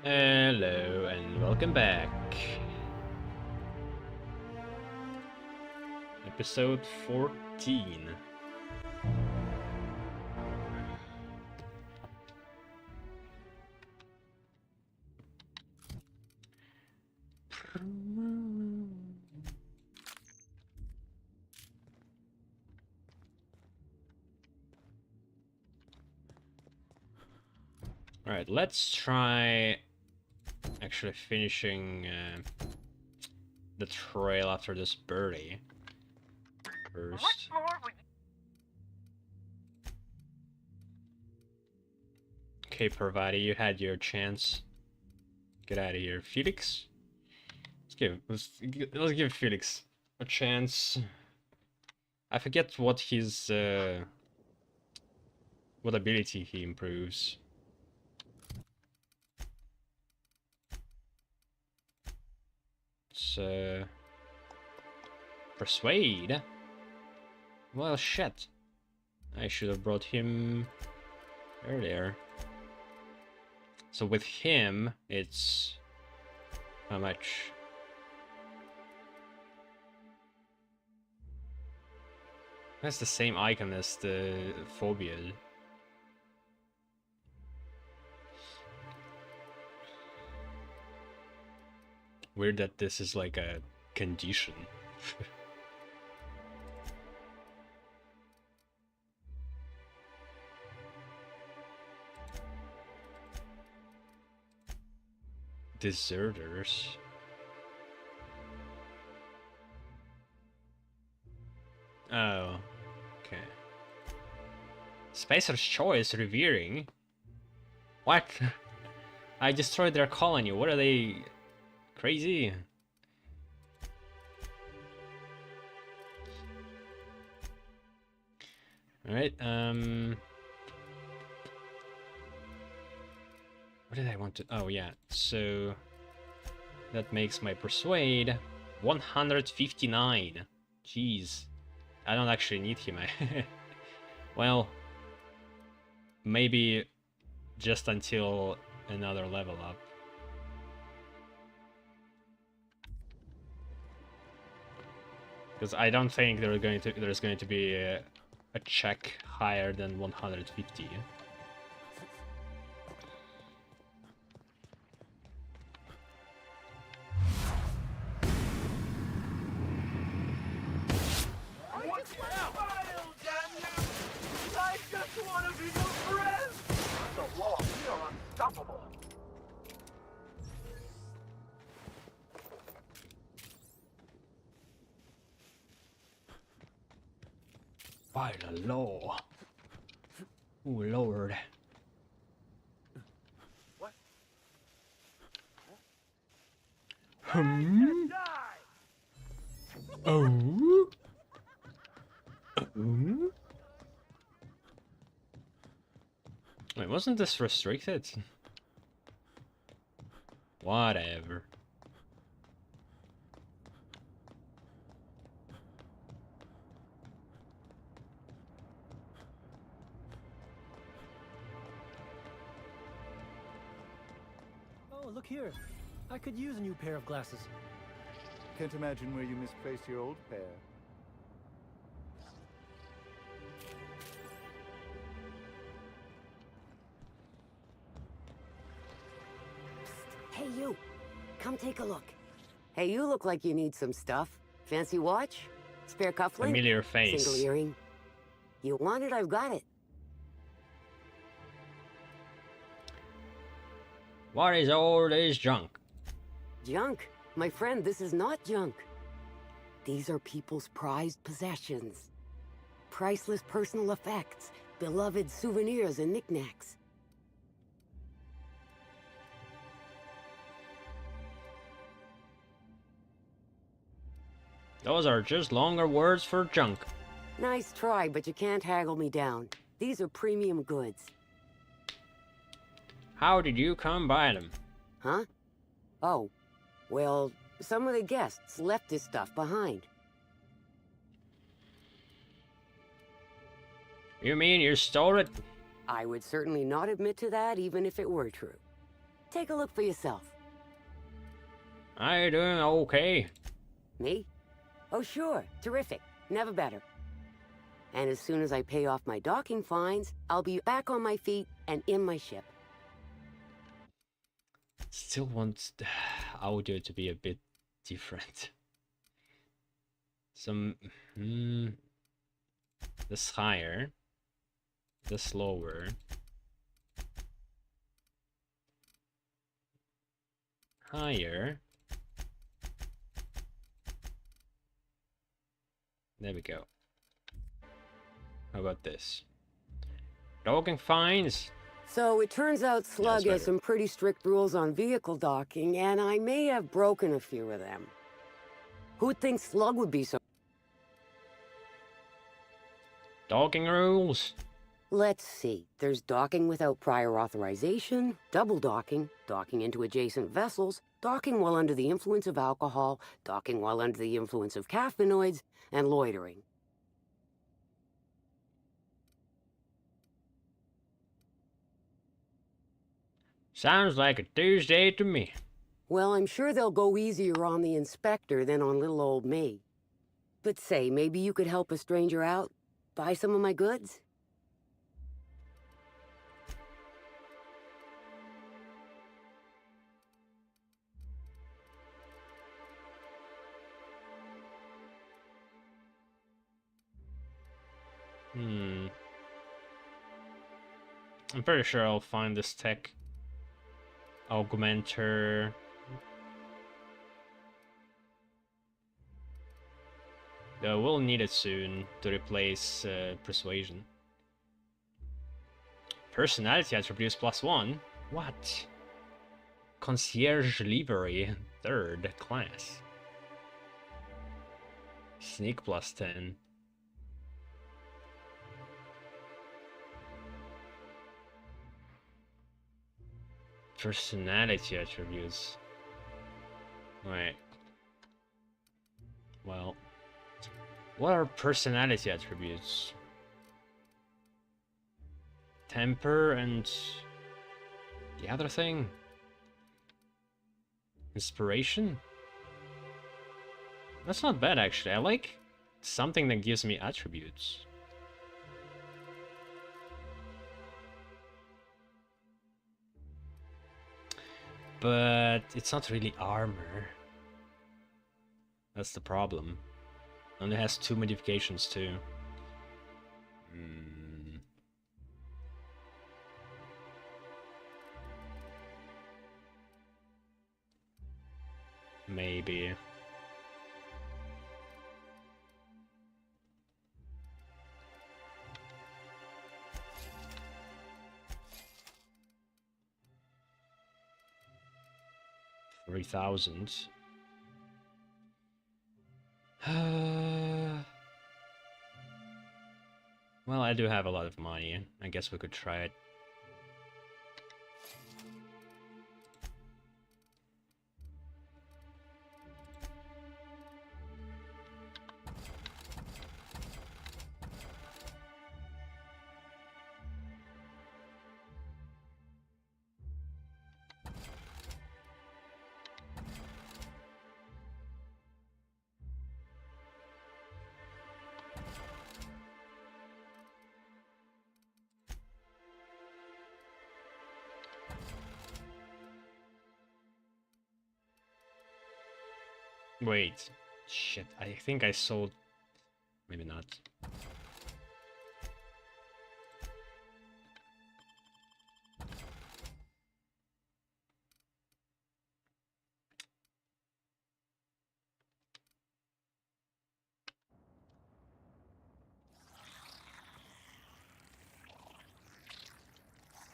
Hello and welcome back. Episode 14. Alright, let's try actually finishing the trail after this birdie first. Okay, Parvati, you had your chance. Get out of here, Felix. Let's give Felix a chance. I forget what his what ability he improves. So persuade. Well, shit. I should have brought him earlier. So with him, it's how much? That's the same icon as the phobia. Weird that this is like a condition. Deserters. Oh, okay. Spacer's Choice Revering? What? I destroyed their colony. What are they? Crazy? Alright, what did I want to... Oh, yeah, so... That makes my Persuade 159. Jeez. I don't actually need him. Well... Maybe... Just until another level up. Because I don't think there's going to be a check higher than 150. I just want to be your friend! The wall, you're unstoppable! By the law. Oh, Lord. What? Hmm? Oh? Oh? Wait, wasn't this restricted? Whatever. Oh, look here. I could use a new pair of glasses. Can't imagine where you misplaced your old pair. Hey, you. Come take a look. Hey, you look like you need some stuff. Fancy watch? Spare cufflink? Familiar face. Single earring? You want it, I've got it. What is all this junk? Junk? My friend, this is not junk. These are people's prized possessions. Priceless personal effects, beloved souvenirs and knickknacks. Those are just longer words for junk. Nice try, but you can't haggle me down. These are premium goods. How did you come by them? Huh? Oh, well, some of the guests left this stuff behind. You mean you stole it? I would certainly not admit to that, even if it were true. Take a look for yourself. I doing okay. Me? Oh, sure. Terrific. Never better. And as soon as I pay off my docking fines, I'll be back on my feet and in my ship. Still want the audio to be a bit different. Some this higher, this lower. Higher. There we go. How about this? Docking fines. So it turns out Slug better. has some pretty strict rules on vehicle docking, and I may have broken a few of them. Who'd think Slug would be so... Docking rules. Let's see. There's docking without prior authorization, double docking, docking into adjacent vessels, docking while under the influence of alcohol, docking while under the influence of caffeinoids, and loitering. Sounds like a Tuesday to me. Well, I'm sure they'll go easier on the inspector than on little old me. But say, maybe you could help a stranger out? Buy some of my goods? I'm pretty sure I'll find this tech augmenter. We'll need it soon to replace persuasion. Personality attributes +1. What? Concierge livery, 3rd class. Sneak +10. Personality attributes. Right. Well, what are personality attributes? Temper and the other thing? Inspiration? That's not bad actually. I like something that gives me attributes. But it's not really armor. That's the problem. And it has 2 modifications too. Maybe. $3,000. Well, I do have a lot of money. I guess we could try it. Wait. Shit, I think I sold... Maybe not.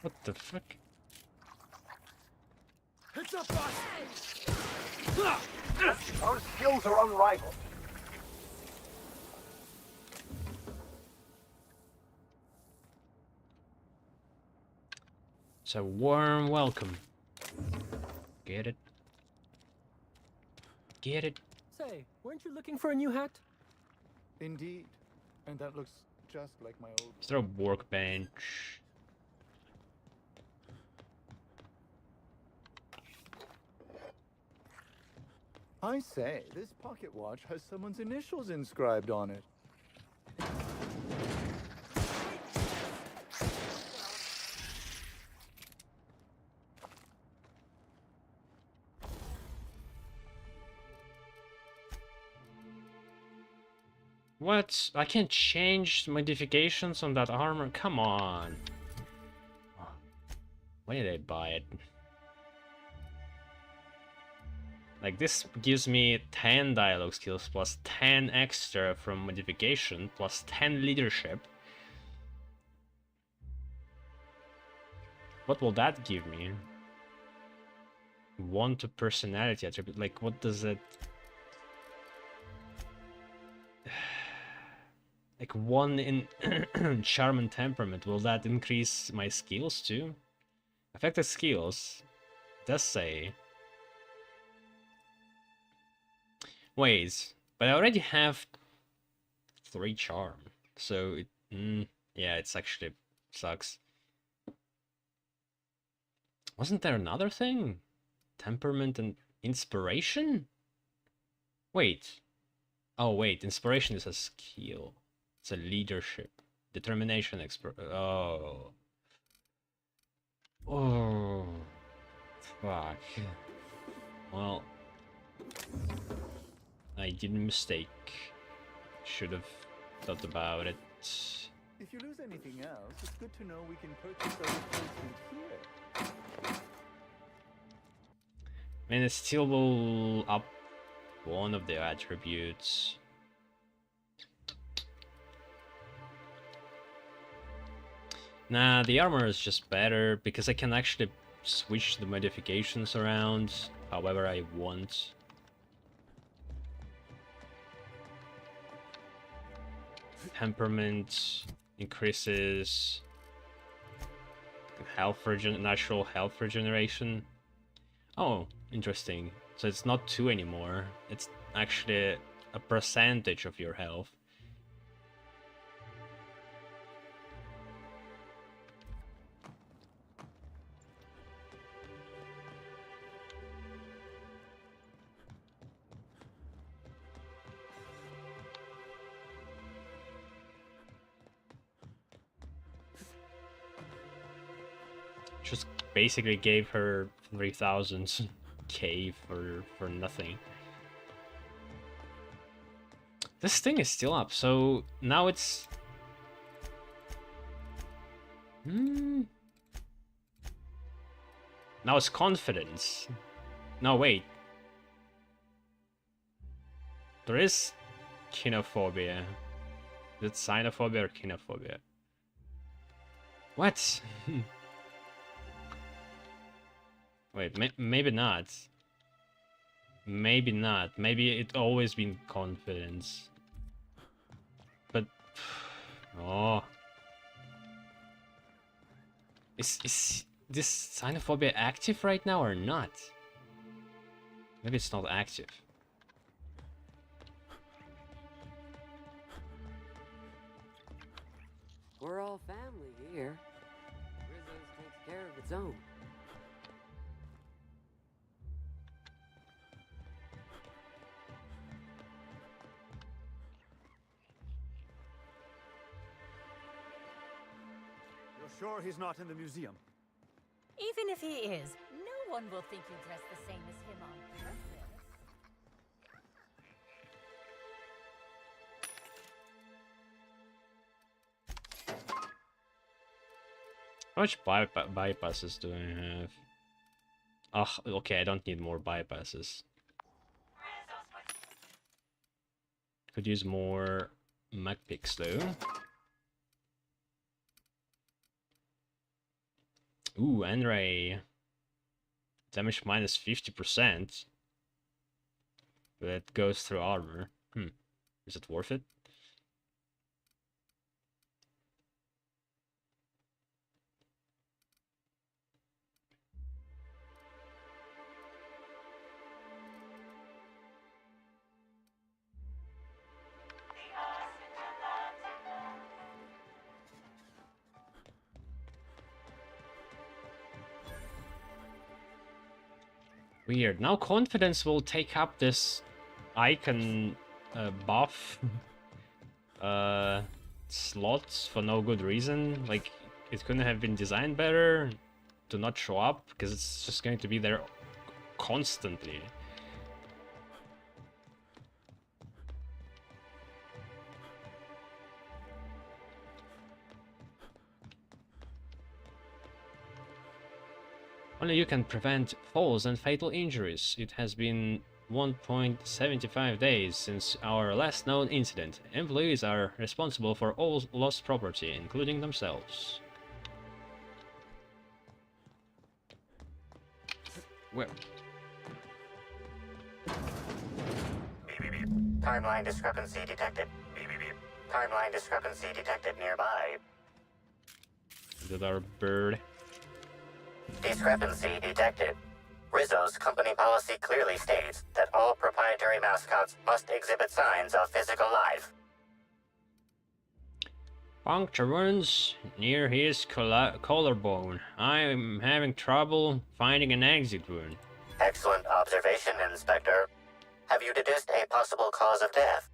What the fuck? It's up us! Our skills are unrivaled. It's a warm welcome. Get it? Get it? Say, weren't you looking for a new hat? Indeed. And that looks just like my old... Is there a workbench? I say, this pocket watch has someone's initials inscribed on it. What? I can't change modifications on that armor? Come on. Why did I buy it? Like, this gives me 10 dialogue skills plus 10 extra from modification plus 10 leadership. What will that give me? 1 to personality attribute. Like, what does it... Like 1 in charm and temperament. Will that increase my skills too? Affected skills. Does say. Wait, but I already have 3 charm. So it, yeah, it's actually sucks. Wasn't there another thing? Temperament and inspiration? Wait. Oh wait, inspiration is a skill. It's a leadership. Determination expert. Oh. Oh. Fuck. Well. I did a mistake. Should have thought about it. If you lose anything else, it's good to know we can purchase a replacement here. I mean, it still will up one of the attributes. Nah, the armor is just better because I can actually switch the modifications around however I want. Temperament increases health natural health regeneration. Oh, interesting. So it's not 2 anymore. It's actually a percentage of your health. Just basically gave her 3,000 K for nothing. This thing is still up, so now it's... Now it's confidence. No, wait. There is kinophobia. Is it xenophobia or kinophobia? What? Wait, maybe not. Maybe not. Maybe it always been confidence. But... Oh. Is this xenophobia active right now or not? Maybe it's not active. We're all family here. Rizzo's takes care of its own. You're sure he's not in the museum? Even if he is, no one will think you dress the same as him on purpose. How much bypasses do I have? Oh, okay, I don't need more bypasses. Could use more mag picks though. Ooh, N-Ray. Damage minus 50%. But that goes through armor. Is it worth it? Weird. Now confidence will take up this icon buff slots for no good reason. Like, it couldn't have been designed better to not show up, because it's just going to be there constantly. Only you can prevent falls and fatal injuries. It has been 1.75 days since our last known incident. Employees are responsible for all lost property, including themselves. Where? Timeline discrepancy detected. Timeline discrepancy detected nearby. Is that our bird? Discrepancy detected. Rizzo's company policy clearly states that all proprietary mascots must exhibit signs of physical life. Puncture wounds near his collarbone. I am having trouble finding an exit wound. Excellent observation, Inspector. Have you deduced a possible cause of death?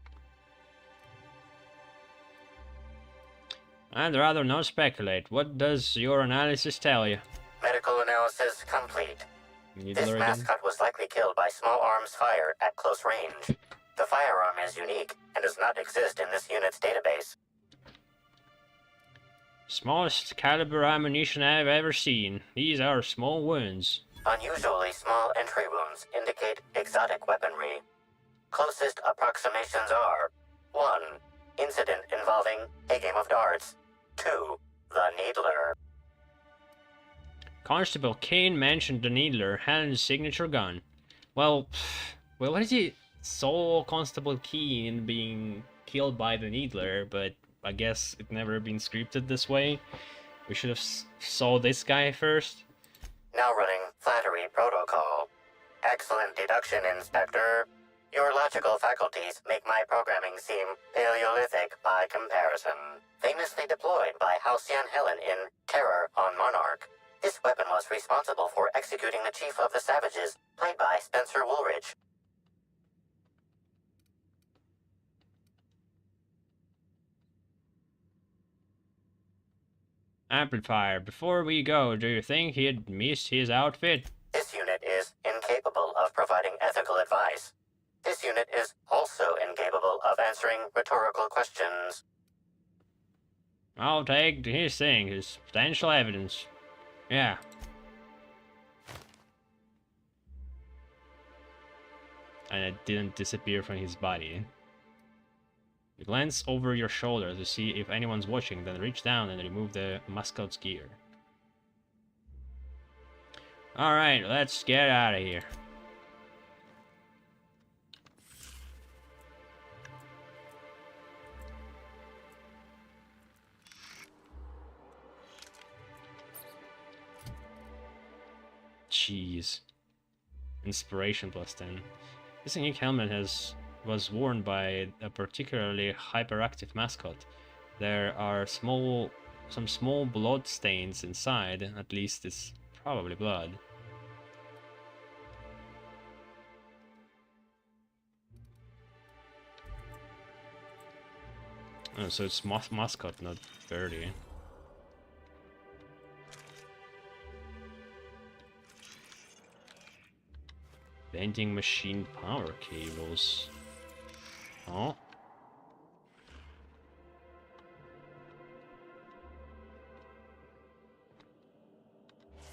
I'd rather not speculate. What does your analysis tell you? Medical analysis complete. This Needler again? mascot was likely killed by small arms fire at close range. The firearm is unique and does not exist in this unit's database. Smallest caliber ammunition I've ever seen. These are small wounds. Unusually small entry wounds indicate exotic weaponry. Closest approximations are 1. Incident involving a game of darts. 2. The Needler. Constable Kane mentioned the Needler, Helen's signature gun. Well, what is it? Saw Constable Kane being killed by the Needler, but I guess it never been scripted this way. We should have saw this guy first. Now running flattery protocol. Excellent deduction, Inspector. Your logical faculties make my programming seem Paleolithic by comparison. Famously deployed by Halcyon Helen in Terror on Monarch. This weapon was responsible for executing the Chief of the Savages, played by Spencer Woolridge. Amplifier, before we go, do you think he'd missed his outfit? This unit is incapable of providing ethical advice. This unit is also incapable of answering rhetorical questions. I'll take his thing as potential evidence. Yeah. And it didn't disappear from his body. You glance over your shoulder to see if anyone's watching, then reach down and remove the mascot's gear. Alright, let's get out of here. Jeez. Inspiration plus 10. This unique helmet was worn by a particularly hyperactive mascot. There are some small blood stains inside, at least it's probably blood. Oh, so it's mascot, not birdie. Vending machine power cables. Oh.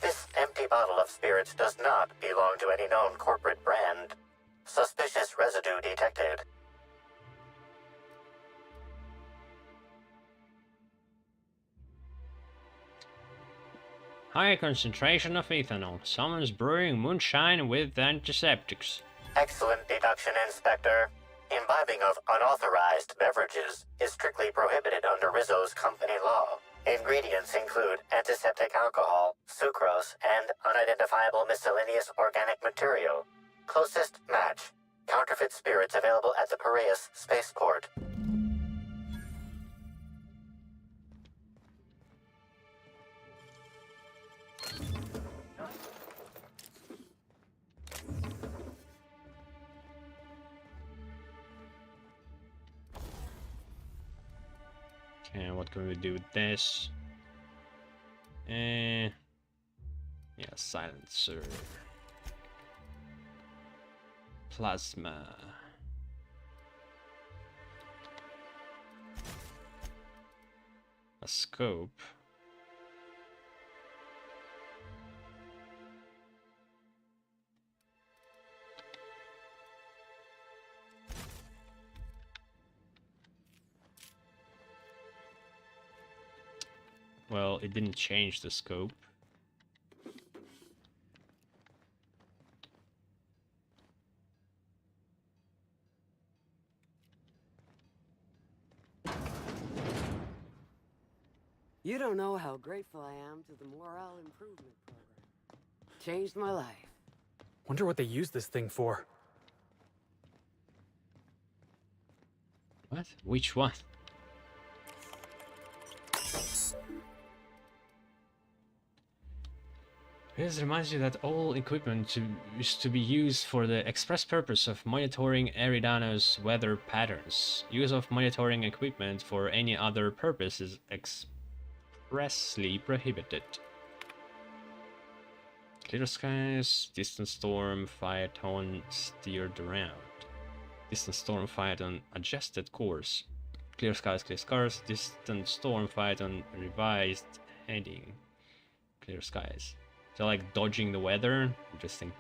This empty bottle of spirits does not belong to any known corporate brand. Suspicious residue detected. High concentration of ethanol. Someone's brewing moonshine with antiseptics. Excellent deduction, Inspector. Imbibing of unauthorized beverages is strictly prohibited under Rizzo's company law. Ingredients include antiseptic alcohol, sucrose, and unidentifiable miscellaneous organic material. Closest match. Counterfeit spirits available at the Piraeus spaceport. And what can we do with this? Yeah, silencer. Plasma. A scope. Well, it didn't change the scope. You don't know how grateful I am to the Morale Improvement Program. Changed my life. Wonder what they use this thing for. What? Which one? This reminds you that all equipment is to be used for the express purpose of monitoring Eridanos weather patterns. Use of monitoring equipment for any other purpose is expressly prohibited. Clear skies, distant storm, Phaeton steered around. Distant storm, Phaeton adjusted course. Clear skies, distant storm, Phaeton revised heading. Clear skies. So like dodging the weather. Interesting.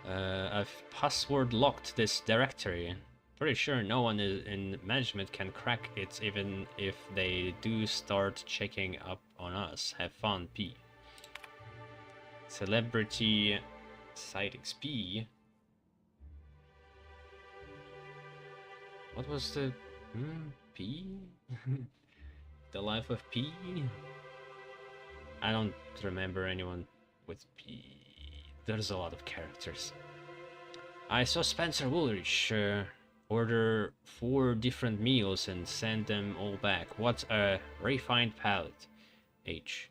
I've password locked this directory. Pretty sure no one in management can crack it, even if they do start checking up on us. Have fun, P. Celebrity sightings, P. What was the P? The life of P? I don't remember anyone with P. There's a lot of characters. I saw Spencer Woolrich order 4 different meals and send them all back. What a refined palate. H.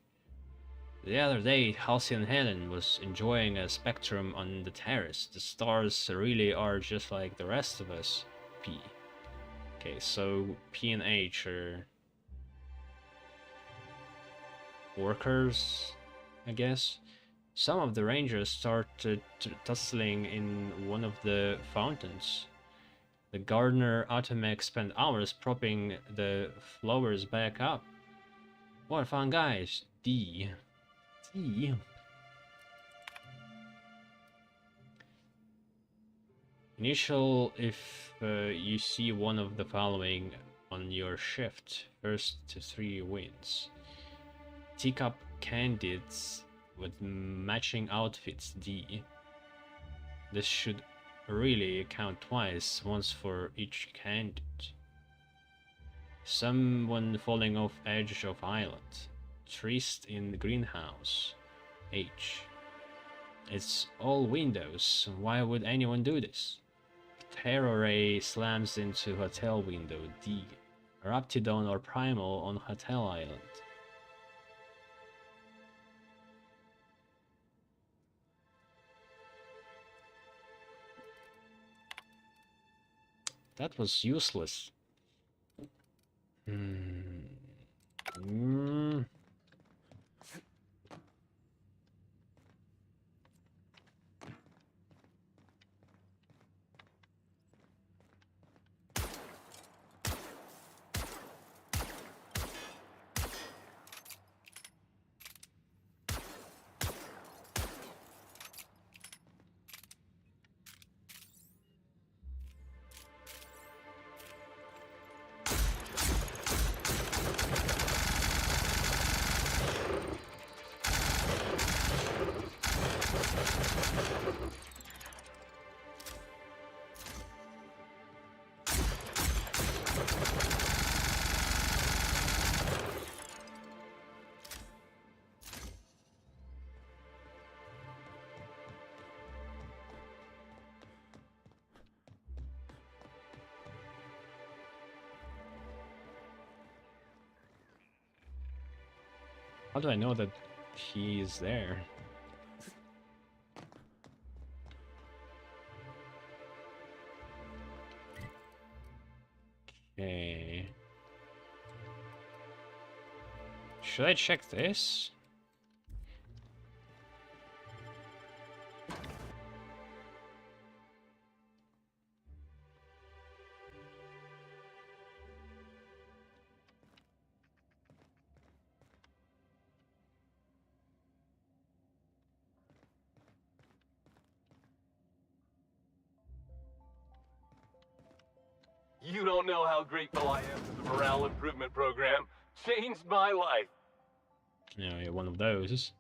The other day, Halsey and Helen was enjoying a spectrum on the terrace. The stars really are just like the rest of us. P. Okay, so P and H are workers, I guess. Some of the rangers started tussling in one of the fountains. The gardener Automech spent hours propping the flowers back up. What fun, guys. D. D. Initial if you see one of the following on your shift. First to 3 wins. Teacup candidates with matching outfits, D. This should really count twice, once for each candidate. Someone falling off edge of island. Trist in the greenhouse. H. It's all windows. Why would anyone do this? Terror ray slams into hotel window, D. Raptidon or Primal on hotel island. That was useless. How do I know that he is there? Should I check this? You don't know how grateful I am for the morale improvement program. Changed my life. Yeah, you're one of those.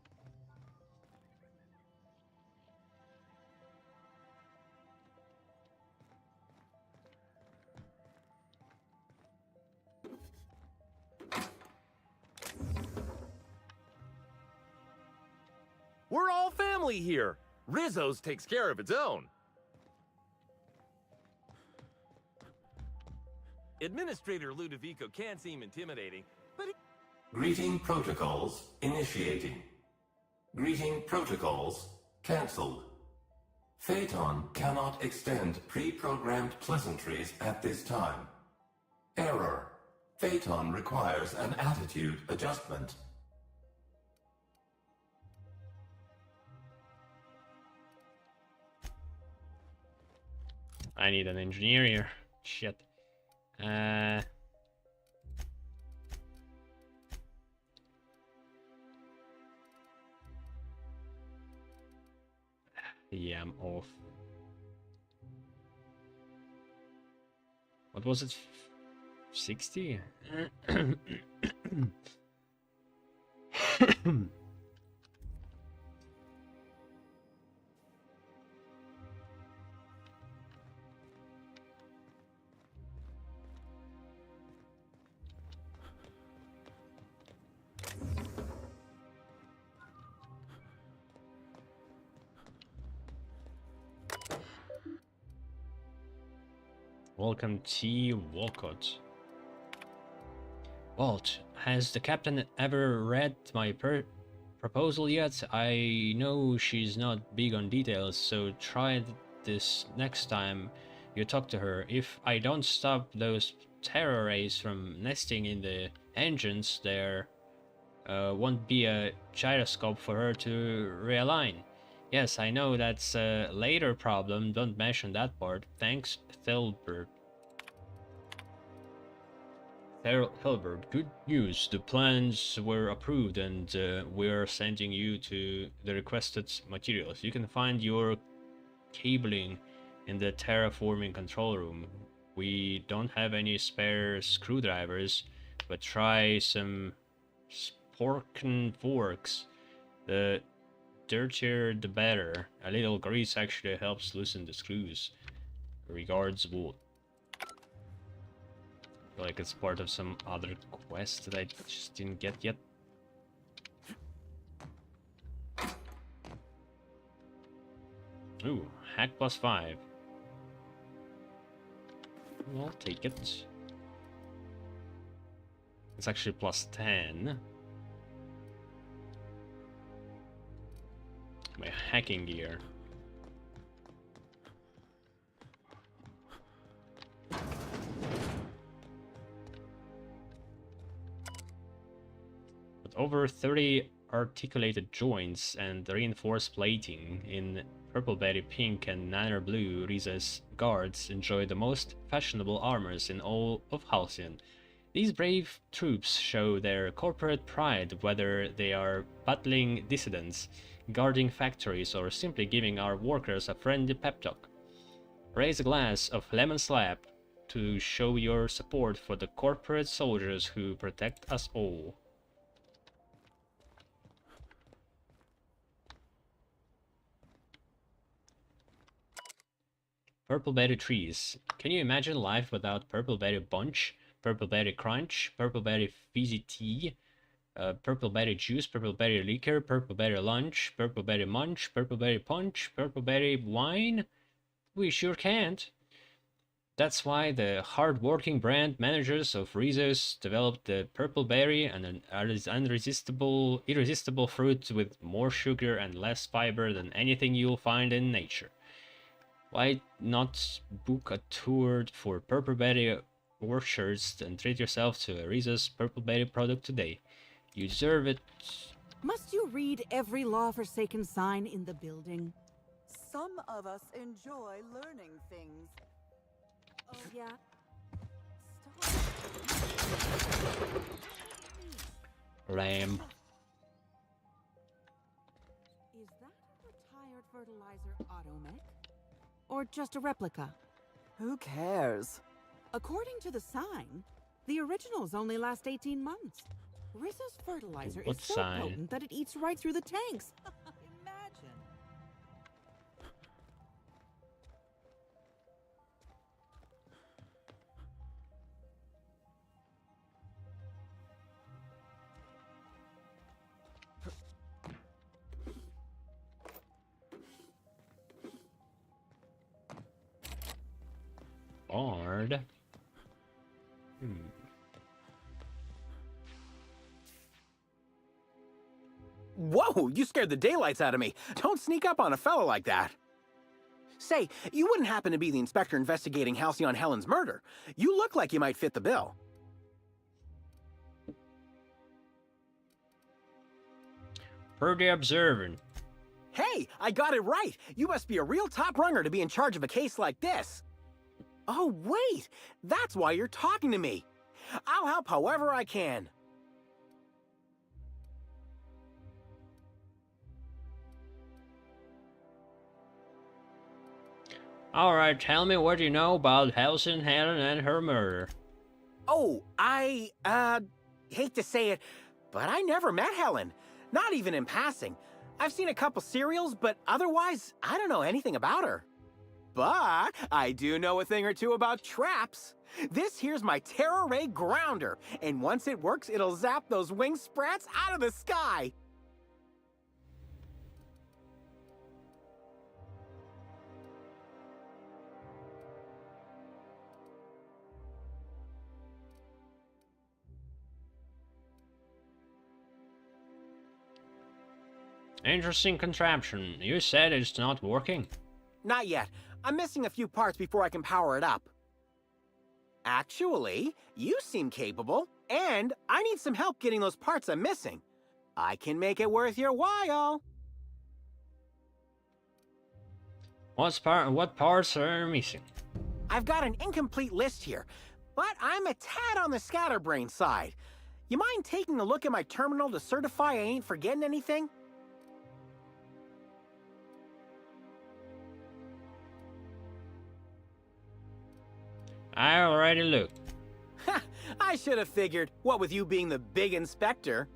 We're all family here. Rizzo's takes care of its own. Administrator Ludovico can seem intimidating, but Greeting protocols initiating. Greeting protocols cancelled. Phaeton cannot extend pre-programmed pleasantries at this time. Error. Phaeton requires an attitude adjustment. I need an engineer here. Shit. Yeah, I'm off. What was it? 60? Welcome, T. Walcott. Walt, has the captain ever read my proposal yet? I know she's not big on details, so try this next time you talk to her. If I don't stop those terror rays from nesting in the engines, there won't be a gyroscope for her to realign. Yes, I know that's a later problem. Don't mention that part. Thanks, Thelbert. Hilbert, good news. The plans were approved and we're sending you to the requested materials. You can find your cabling in the terraforming control room. We don't have any spare screwdrivers, but try some spork forks. The dirtier the better. A little grease actually helps loosen the screws. Regards, Walt. I feel like it's part of some other quest that I just didn't get yet. Ooh, hack +5. I'll take it. It's actually +10. My hacking gear. With over 30 articulated joints and reinforced plating in purple berry pink and nanner blue, Riza's guards enjoy the most fashionable armors in all of Halcyon. These brave troops show their corporate pride, whether they are battling dissidents, guarding factories, or simply giving our workers a friendly pep talk. Raise a glass of lemon slap to show your support for the corporate soldiers who protect us all. Purple berry trees. Can you imagine life without purple berry bunch, purple berry crunch, purple berry fizzy tea, purple berry juice, purple berry liquor, purple berry lunch, purple berry munch, purple berry punch, purple berry wine? We sure can't. That's why the hard-working brand managers of Rizos developed the purple berry, and an irresistible fruit with more sugar and less fiber than anything you'll find in nature. Why not book a tour for purple berry orchards and treat yourself to a Rizos purple berry product today? You deserve it. Must you read every law-forsaken sign in the building? Some of us enjoy learning things. Oh, yeah? Lamb. Is that a retired fertilizer automech? Or just a replica? Who cares? According to the sign, the originals only last 18 months. Rizzo's fertilizer What is so sign? potent that it eats right through the tanks. Imagine. Bard. Whoa, you scared the daylights out of me. Don't sneak up on a fellow like that. Say, you wouldn't happen to be the inspector investigating Halcyon Helen's murder. You look like you might fit the bill. Pretty observant. Hey, I got it right. You must be a real top runner to be in charge of a case like this. Oh, wait. That's why you're talking to me. I'll help however I can. Alright, tell me what you know about Halcyon Helen and her murder. Oh, I hate to say it, but I never met Helen. Not even in passing. I've seen a couple serials, but otherwise, I don't know anything about her. But I do know a thing or two about traps. This here's my Terror Ray Grounder, and once it works, it'll zap those wing sprats out of the sky. Interesting contraption. You said it's not working? Not yet. I'm missing a few parts before I can power it up. Actually, you seem capable, and I need some help getting those parts I'm missing. I can make it worth your while. What parts are missing? I've got an incomplete list here, but I'm a tad on the scatterbrain side. You mind taking a look at my terminal to certify I ain't forgetting anything? I already looked. I should have figured, what with you being the big inspector.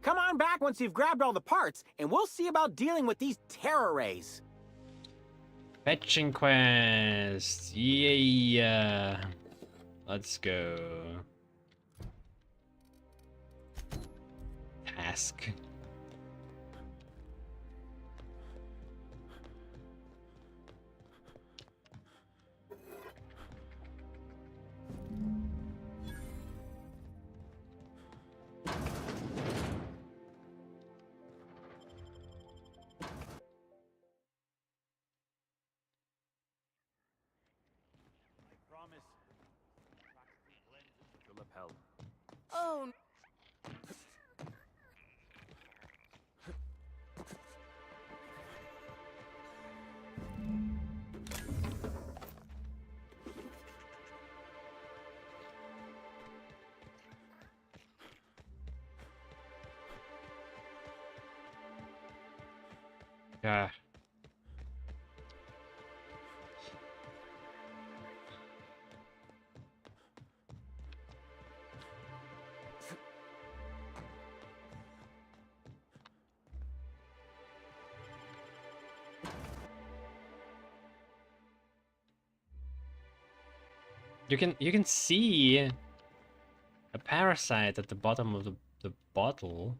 Come on back once you've grabbed all the parts, and we'll see about dealing with these terror rays. Fetching quest. Yeah. Let's go. Task. Oh, Yeah. You can see a parasite at the bottom of the bottle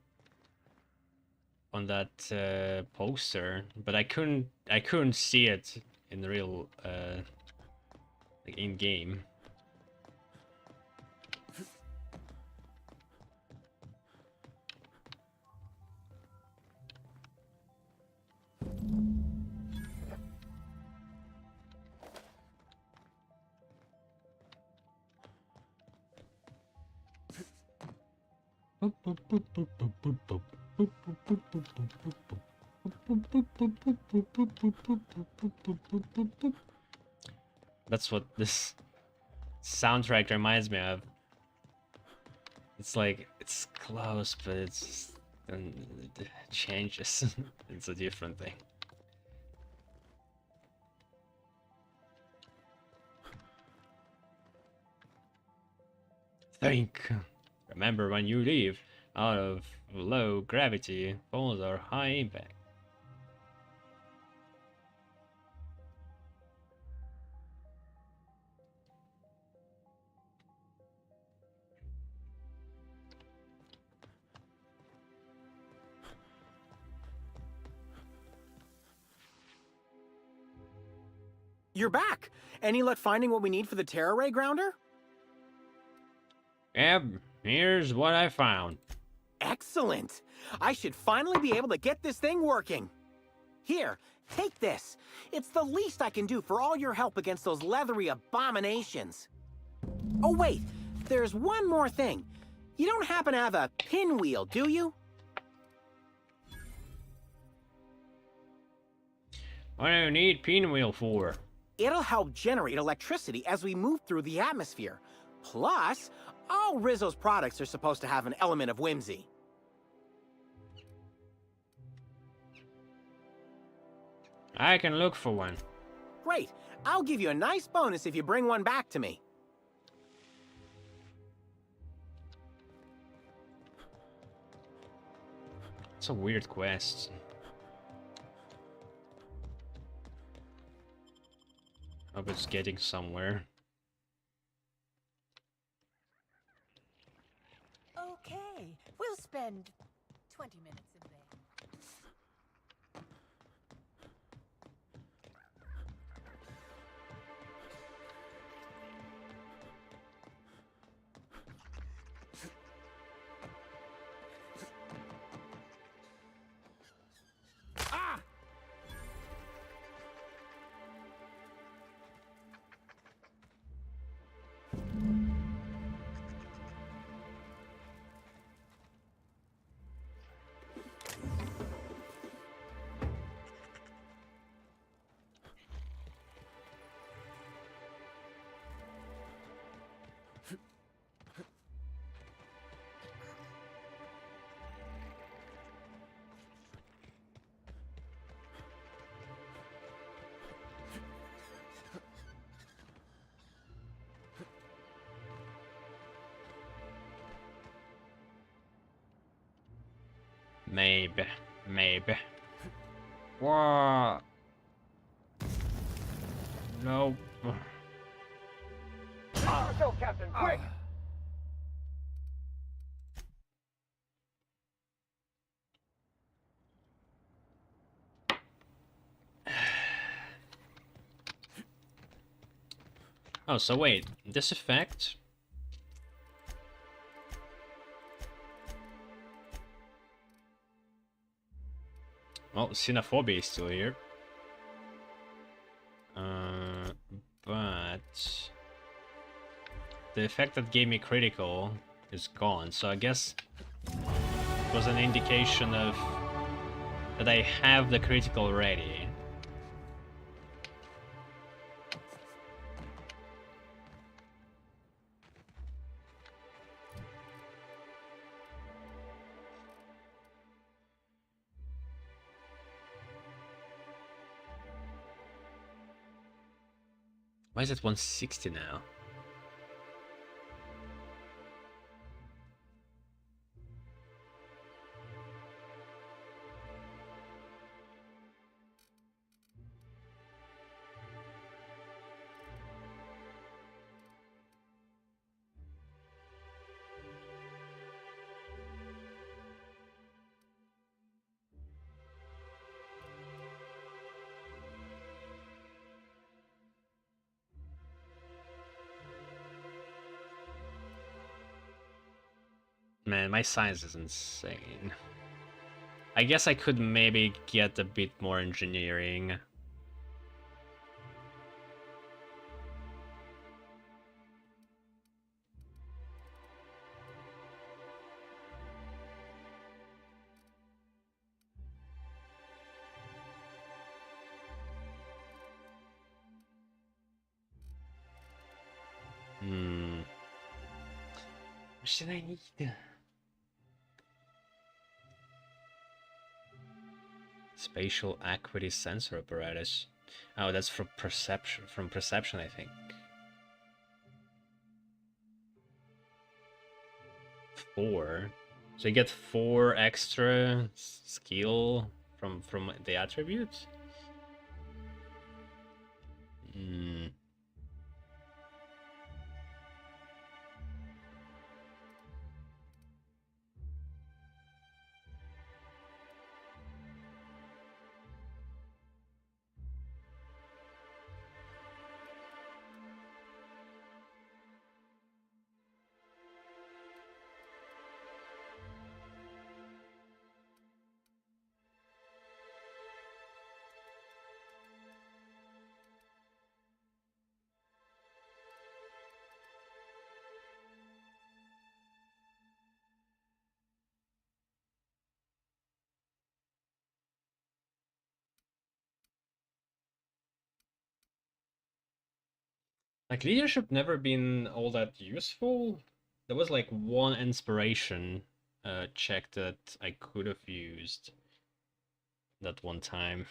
on that poster, but I couldn't see it in the real like in game. That's what this soundtrack reminds me of. It's like, it's close, but it's it changes. It's a different thing. Think. Remember, when you leave out of low gravity, falls are high impact. You're back! Any luck finding what we need for the Terra Ray grounder? Yep, here's what I found. Excellent! I should finally be able to get this thing working. Here, take this. It's the least I can do for all your help against those leathery abominations. Oh wait, there's one more thing. You don't happen to have a pinwheel, do you? What do you need pinwheel for? It'll help generate electricity as we move through the atmosphere. Plus, all Rizzo's products are supposed to have an element of whimsy. I can look for one. Great. I'll give you a nice bonus if you bring one back to me. It's a weird quest. Hope it's getting somewhere. Okay, we'll spend 20 minutes in there. Maybe. Whoa. No. Go, Captain, quick! Oh, so wait, this effect? Well, xenophobia is still here. But the effect that gave me critical is gone, so I guess it was an indication of that I have the critical ready. Why is it 160 now? Man, my science is insane. I guess I could maybe get a bit more engineering. much did I need? Spatial acuity sensor apparatus. Oh, that's from perception. From perception, I think. 4. So you get 4 extra skill from the attributes. Hmm. Like, leadership never been all that useful. There was like one inspiration check that I could have used that one time.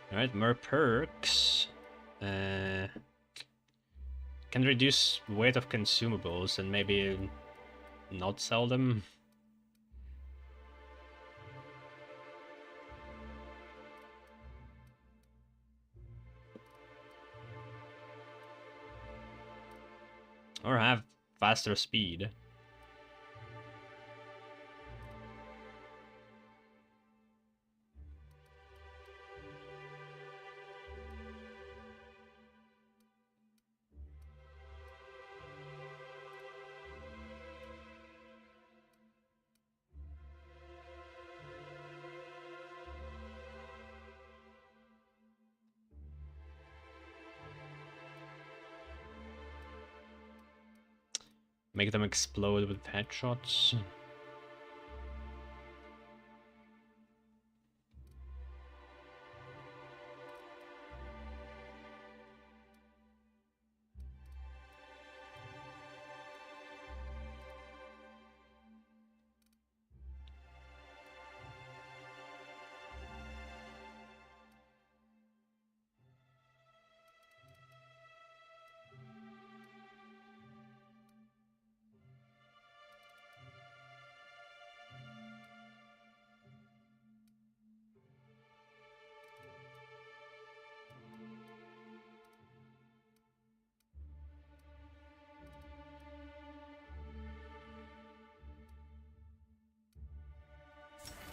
Alright, more perks. Can reduce weight of consumables and maybe not sell them. Or have faster speed. Make them explode with headshots.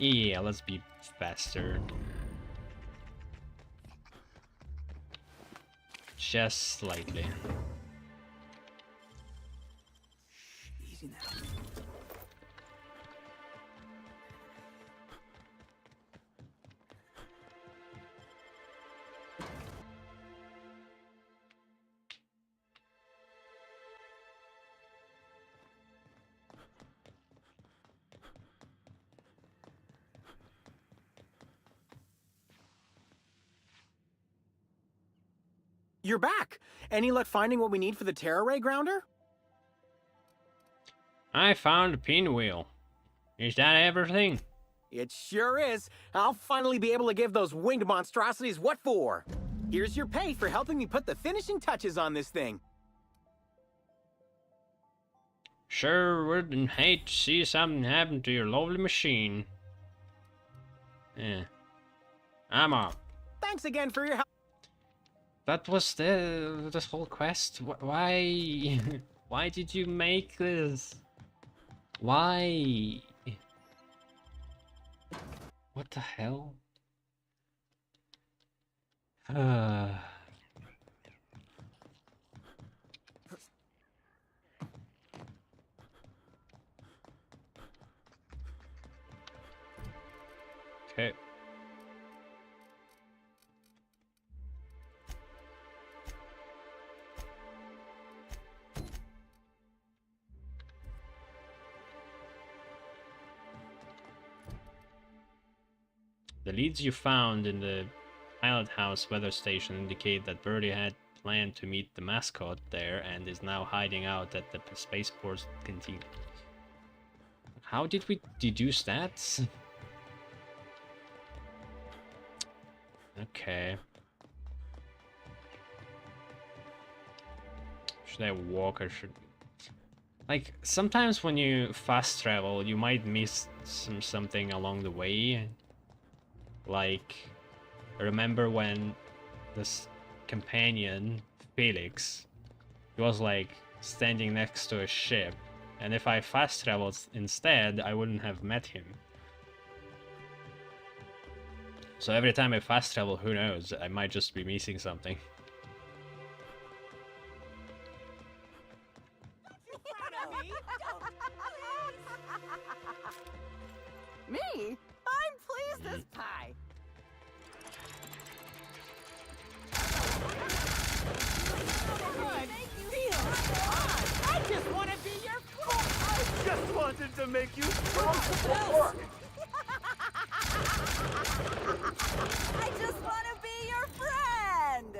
Yeah, let's be faster. Just slightly. Easy now. You're back! Any luck finding what we need for the Terra Ray grounder? I found a pinwheel. Is that everything? It sure is. I'll finally be able to give those winged monstrosities what for. Here's your pay for helping me put the finishing touches on this thing. Sure wouldn't hate to see something happen to your lovely machine. Yeah. I'm off. Thanks again for your help. That was this whole quest. Why? Why did you make this? Why? What the hell? Okay. The leads you found in the Pilot House weather station indicate that Birdie had planned to meet the mascot there and is now hiding out at the spaceport canteen. How did we deduce that? Okay. Should I walk or should... Like, sometimes when you fast travel, you might miss something along the way. Like, remember when this companion, Felix, he was like standing next to a ship, and if I fast traveled instead, I wouldn't have met him. So every time I fast travel, who knows, I might just be missing something. Me? I'm pleased as pie. I just want to be your friend. I just wanted to make you proud. I just want to be your friend.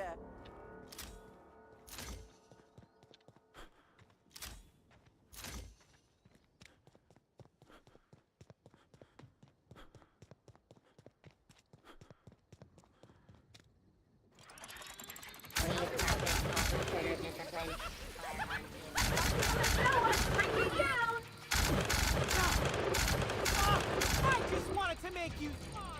I just wanted to make you smile.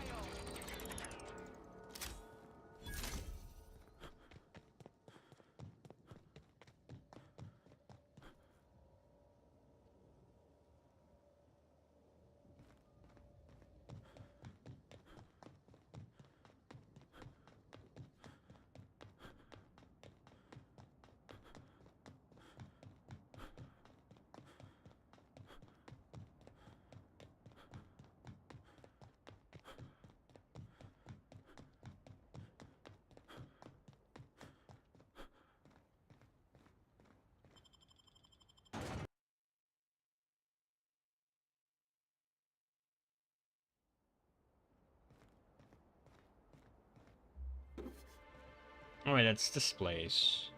Alright, that's this place.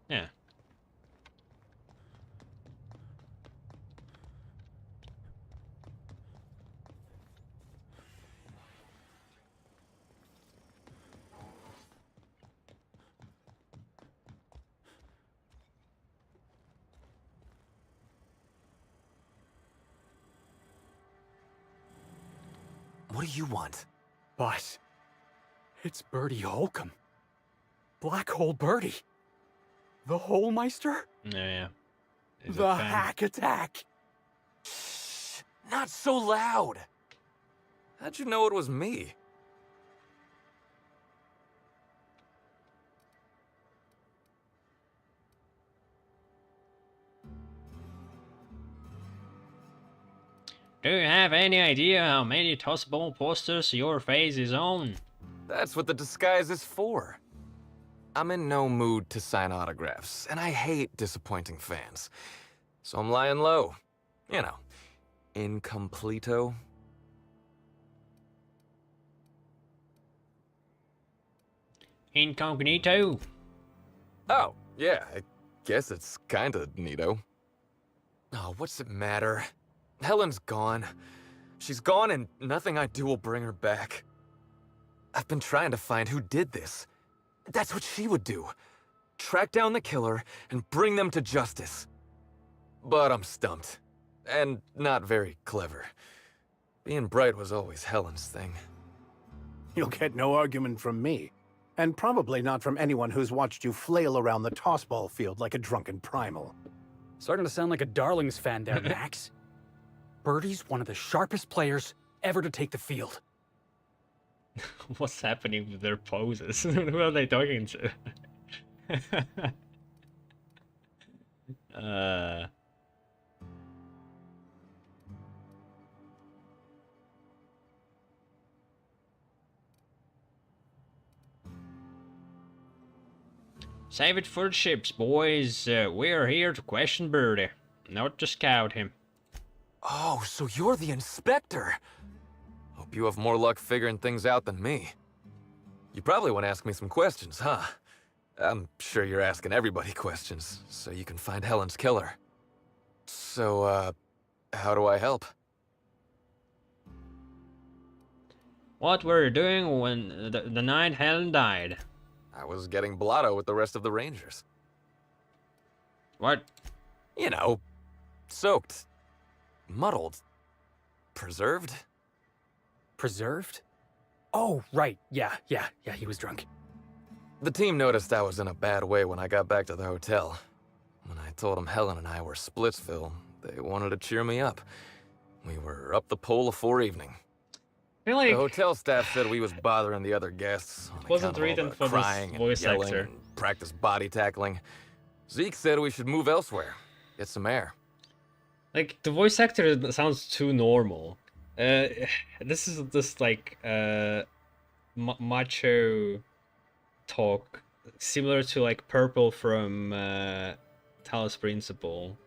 Yeah. What do you want? Boss, it's Birdie Holcomb. Black Hole Birdie. The Holmeister? Yeah. He's a The fan. hack attack. Shh, not so loud. How'd you know it was me? Do you have any idea how many tossable posters your face is on? That's what the disguise is for. I'm in no mood to sign autographs, and I hate disappointing fans. So I'm lying low. You know, incompleto. Incognito. Oh, yeah, I guess it's kinda neato. Oh, what's it matter? Helen's gone. She's gone and nothing I do will bring her back. I've been trying to find who did this. That's what she would do. Track down the killer and bring them to justice. But I'm stumped. And not very clever. Being bright was always Helen's thing. You'll get no argument from me. And probably not from anyone who's watched you flail around the tossball field like a drunken primal. Starting to sound like a Darlings fan there, Max. Birdie's one of the sharpest players ever to take the field. What's happening with their poses? Who are they talking to? uh... Save it for the ships, boys. We're here to question Birdie, not to scout him. Oh, so you're the inspector. Hope you have more luck figuring things out than me. You probably want to ask me some questions, huh? I'm sure you're asking everybody questions, so you can find Helen's killer. So, how do I help? What were you doing when the night Helen died? I was getting blotto with the rest of the Rangers. What? You know, soaked, muddled, preserved. Preserved? Oh, right. Yeah, he was drunk. The team noticed I was in a bad way when I got back to the hotel. When I told them Helen and I were Splitsville, they wanted to cheer me up. We were up the pole afore evening. I feel like the hotel staff said we was bothering the other guests. It wasn't written for crying this voice and yelling actor. And practice body tackling. Zeke said we should move elsewhere, get some air. Like, the voice actor sounds too normal. This is just like macho talk, similar to like Purple from Talos Principle.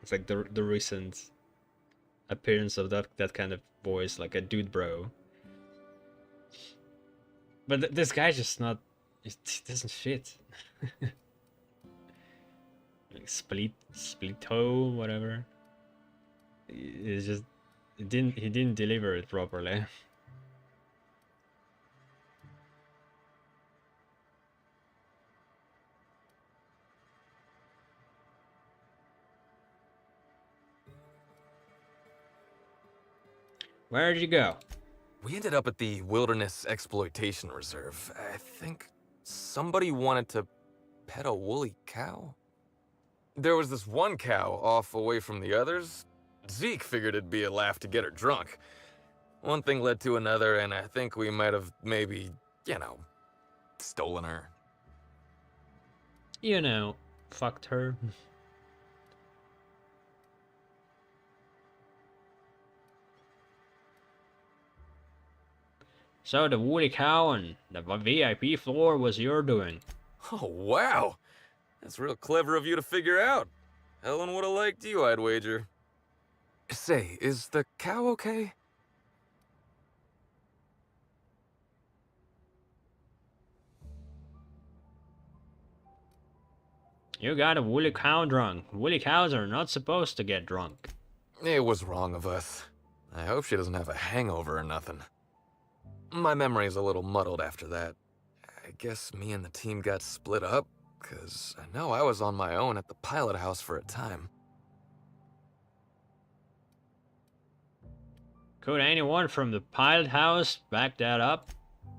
It's like the recent appearance of that kind of voice, like a dude bro. But this guy just not, it doesn't fit. Like split toe, whatever. It's just he didn't deliver it properly. Where did you go? We ended up at the Wilderness Exploitation Reserve. I think somebody wanted to pet a woolly cow? There was this one cow off away from the others. Zeke figured it'd be a laugh to get her drunk. One thing led to another, and I think we might have maybe, you know, stolen her. You know, fucked her. So the woolly cow and the VIP floor was your doing. Oh, wow! That's real clever of you to figure out. Helen would have liked you, I'd wager. Say, is the cow okay? You got a woolly cow drunk. Woolly cows are not supposed to get drunk. It was wrong of us. I hope she doesn't have a hangover or nothing. My memory's a little muddled after that. I guess me and the team got split up, 'cause I know I was on my own at the pilot house for a time. Could anyone from the pilot house back that up?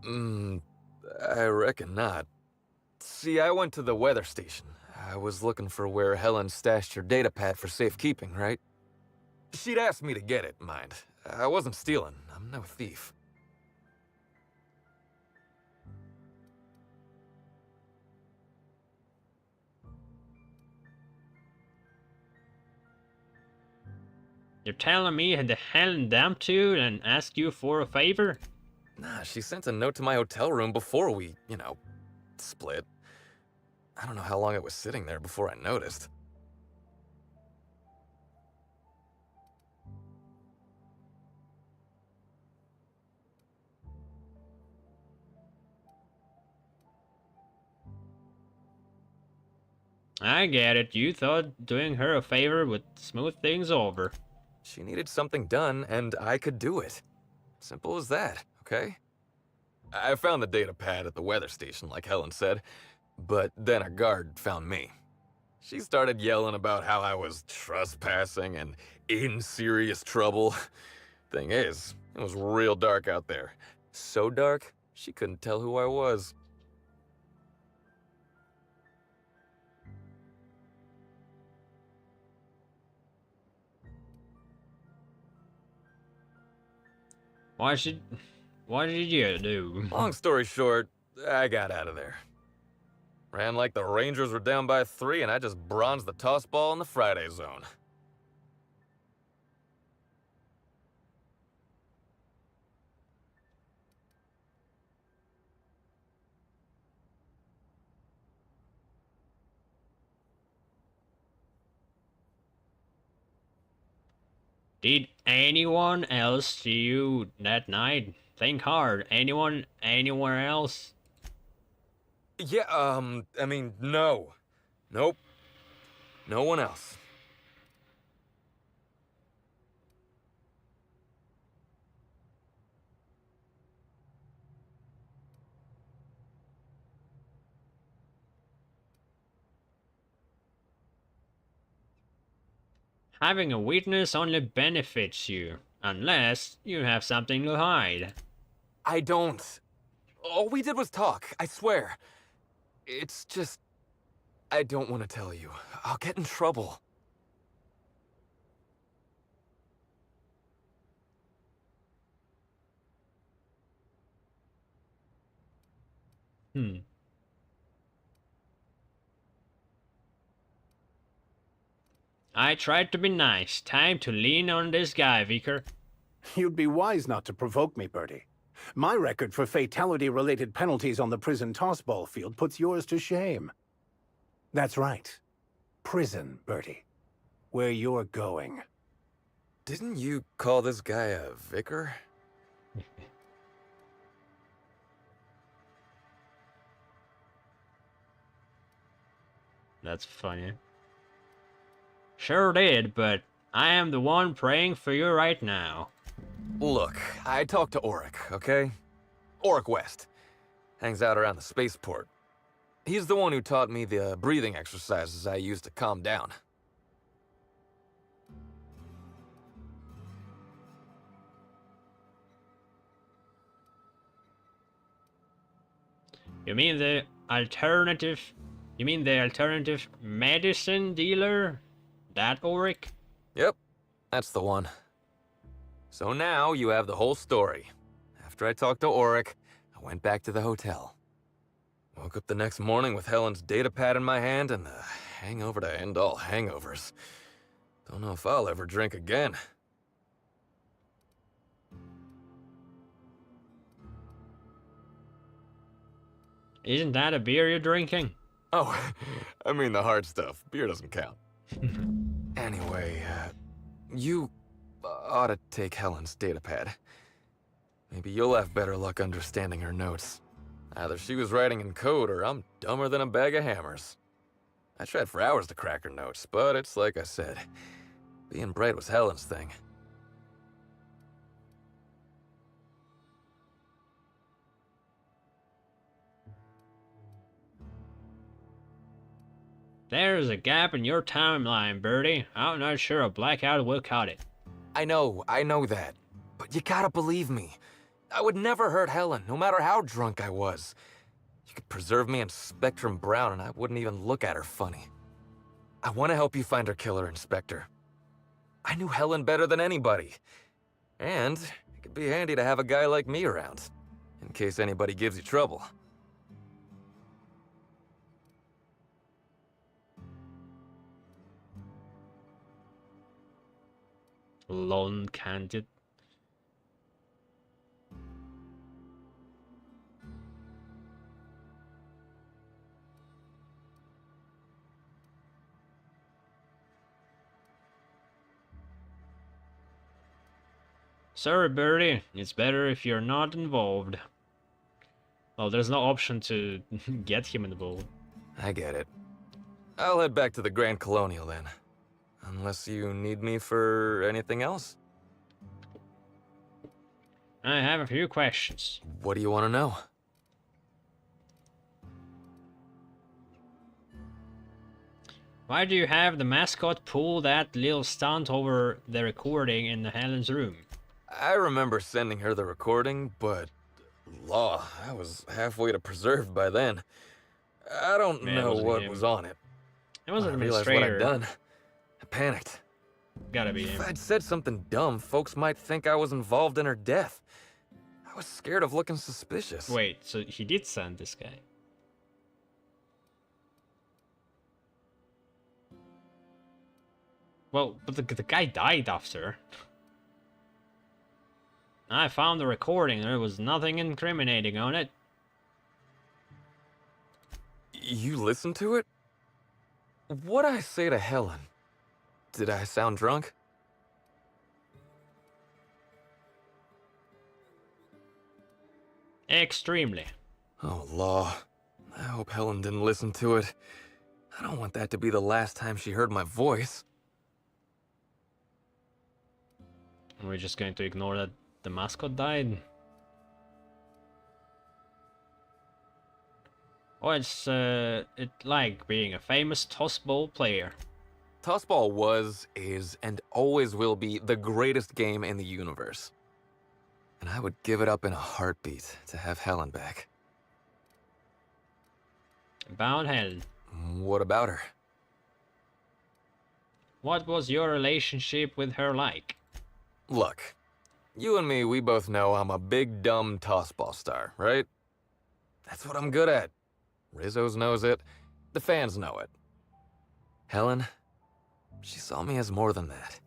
I reckon not. See, I went to the weather station. I was looking for where Helen stashed her datapad for safekeeping, right? She'd asked me to get it, mind. I wasn't stealing. I'm no thief. You're telling me that Helen dumped you and asked you for a favor? Nah, she sent a note to my hotel room before we, you know, split. I don't know how long it was sitting there before I noticed. I get it. You thought doing her a favor would smooth things over. She needed something done, and I could do it. Simple as that, okay? I found the data pad at the weather station, like Helen said, but then a guard found me. She started yelling about how I was trespassing and in serious trouble. Thing is, it was real dark out there. So dark, she couldn't tell who I was. What did you do? Long story short, I got out of there. Ran like the Rangers were down by 3, and I just bronzed the toss ball in the Friday zone. Did anyone else see you that night? Think hard. Anyone anywhere else? Yeah, I mean, no. Nope. No one else. Having a witness only benefits you, unless you have something to hide. I don't. All we did was talk, I swear. It's just... I don't want to tell you. I'll get in trouble. I tried to be nice. Time to lean on this guy, Vicar. You'd be wise not to provoke me, Bertie. My record for fatality-related penalties on the prison tossball field puts yours to shame. That's right. Prison, Bertie. Where you're going. Didn't you call this guy a vicar? That's funny. Sure did, but I am the one praying for you right now. Look, I talked to Auric, okay? Auric West. Hangs out around the spaceport. He's the one who taught me the breathing exercises I use to calm down. You mean the alternative... You mean the alternative medicine dealer? That Auric? Yep, that's the one. So now you have the whole story. After I talked to Auric, I went back to the hotel. Woke up the next morning with Helen's datapad in my hand and the hangover to end all hangovers. Don't know if I'll ever drink again. Isn't that a beer you're drinking? Oh, I mean the hard stuff. Beer doesn't count. Anyway, you ought to take Helen's datapad. Maybe you'll have better luck understanding her notes. Either she was writing in code or I'm dumber than a bag of hammers. I tried for hours to crack her notes, but it's like I said. Being bright was Helen's thing. There's a gap in your timeline, Bertie. I'm not sure a blackout will cut it. I know that. But you gotta believe me. I would never hurt Helen, no matter how drunk I was. You could preserve me in Spectrum Brown and I wouldn't even look at her funny. I want to help you find her killer, Inspector. I knew Helen better than anybody. And it could be handy to have a guy like me around, in case anybody gives you trouble. Lone candid. Sorry, Bertie. It's better if you're not involved. Well, there's no option to get him involved. I get it. I'll head back to the Grand Colonial then. Unless you need me for anything else? I have a few questions. What do you want to know? Why do you have the mascot pull that little stunt over the recording in Helen's room? I remember sending her the recording, but... Law, I was halfway to preserved by then. I don't know what was on it. It was an I realized what administrator. I'd done. I panicked. Gotta be If him. I'd said something dumb, folks might think I was involved in her death. I was scared of looking suspicious. Wait, so he did send this guy? Well, but the guy died after. I found the recording. There was nothing incriminating on it. You listened to it? What'd I say to Helen? Did I sound drunk? Extremely. Oh, law. I hope Helen didn't listen to it. I don't want that to be the last time she heard my voice. We're just going to ignore that the mascot died. Oh, it's it like being a famous tossball player. Tossball was, is, and always will be the greatest game in the universe. And I would give it up in a heartbeat to have Helen back. About Helen. What about her? What was your relationship with her like? Look, you and me, we both know I'm a big dumb tossball star, right? That's what I'm good at. Rizzo's knows it. The fans know it. Helen, she saw me as more than that.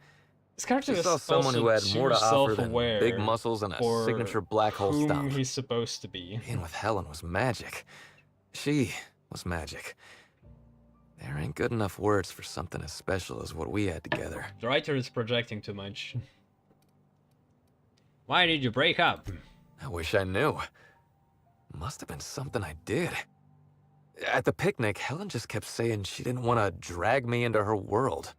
This character She is saw someone who had also more to too offer than self-aware big muscles and a for signature black hole whom stomp. he's supposed to be. Being with Helen was magic. She was magic. There ain't good enough words for something as special as what we had together. The writer is projecting too much. Why did you break up? I wish I knew. Must have been something I did. At the picnic, Helen just kept saying she didn't want to drag me into her world.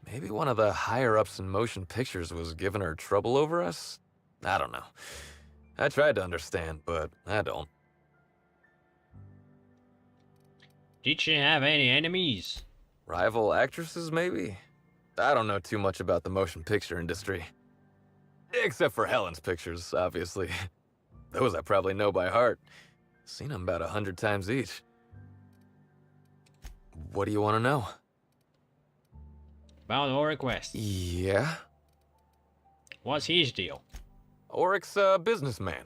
Maybe one of the higher-ups in motion pictures was giving her trouble over us? I don't know. I tried to understand, but I don't. Did she have any enemies? Rival actresses, maybe? I don't know too much about the motion picture industry. Except for Helen's pictures, obviously. Those I probably know by heart. Seen them about 100 times each. What do you want to know? About Auric West. Yeah? What's his deal? Auric's a businessman.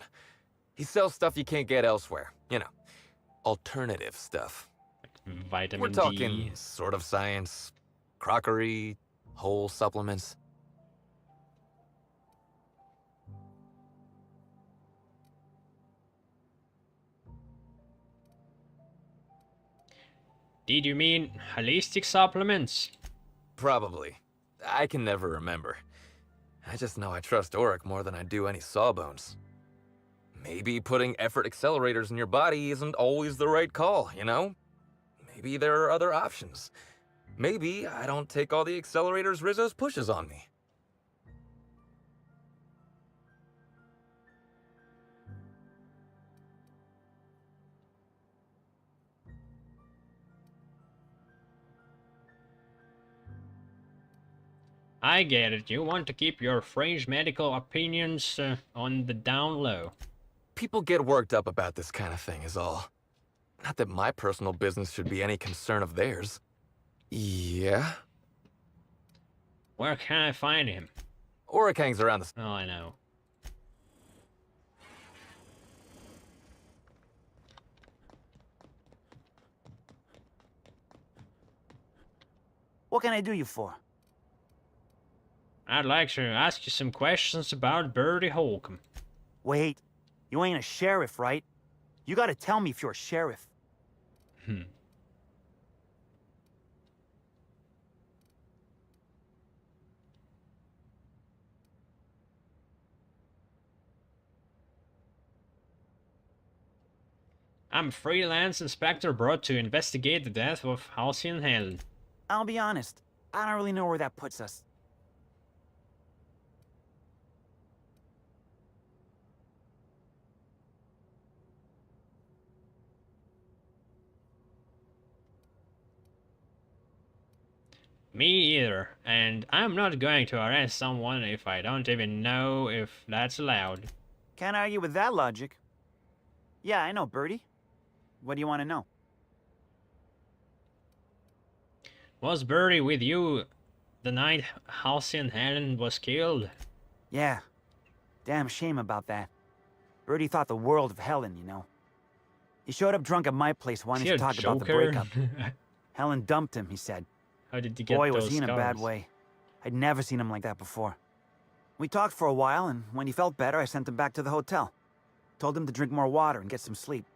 He sells stuff you can't get elsewhere. You know, alternative stuff. Vitamin We're talking D. sort of science, crockery, whole supplements. Did you mean holistic supplements? Probably. I can never remember. I just know I trust Auric more than I do any sawbones. Maybe putting effort accelerators in your body isn't always the right call, you know? Maybe there are other options. Maybe I don't take all the accelerators Rizzo's pushes on me. I get it. You want to keep your fringe medical opinions on the down low. People get worked up about this kind of thing is all. Not that my personal business should be any concern of theirs. Yeah? Where can I find him? Auric hangs around the... Oh, I know. What can I do you for? I'd like to ask you some questions about Bertie Holcomb. Wait, you ain't a sheriff, right? You gotta tell me if you're a sheriff. I'm a freelance inspector brought to investigate the death of Halcyon Helen. I'll be honest, I don't really know where that puts us. Me either, and I'm not going to arrest someone if I don't even know if that's allowed. Can't argue with that logic. Yeah, I know, Bertie. What do you want to know? Was Bertie with you the night Halcyon Helen was killed? Yeah. Damn shame about that. Bertie thought the world of Helen, you know. He showed up drunk at my place wanting to talk about the breakup. Helen dumped him, he said. How did you get Boy, those was he in a bad scars? way. I'd never seen him like that before. We talked for a while, and when he felt better, I sent him back to the hotel. Told him to drink more water and get some sleep.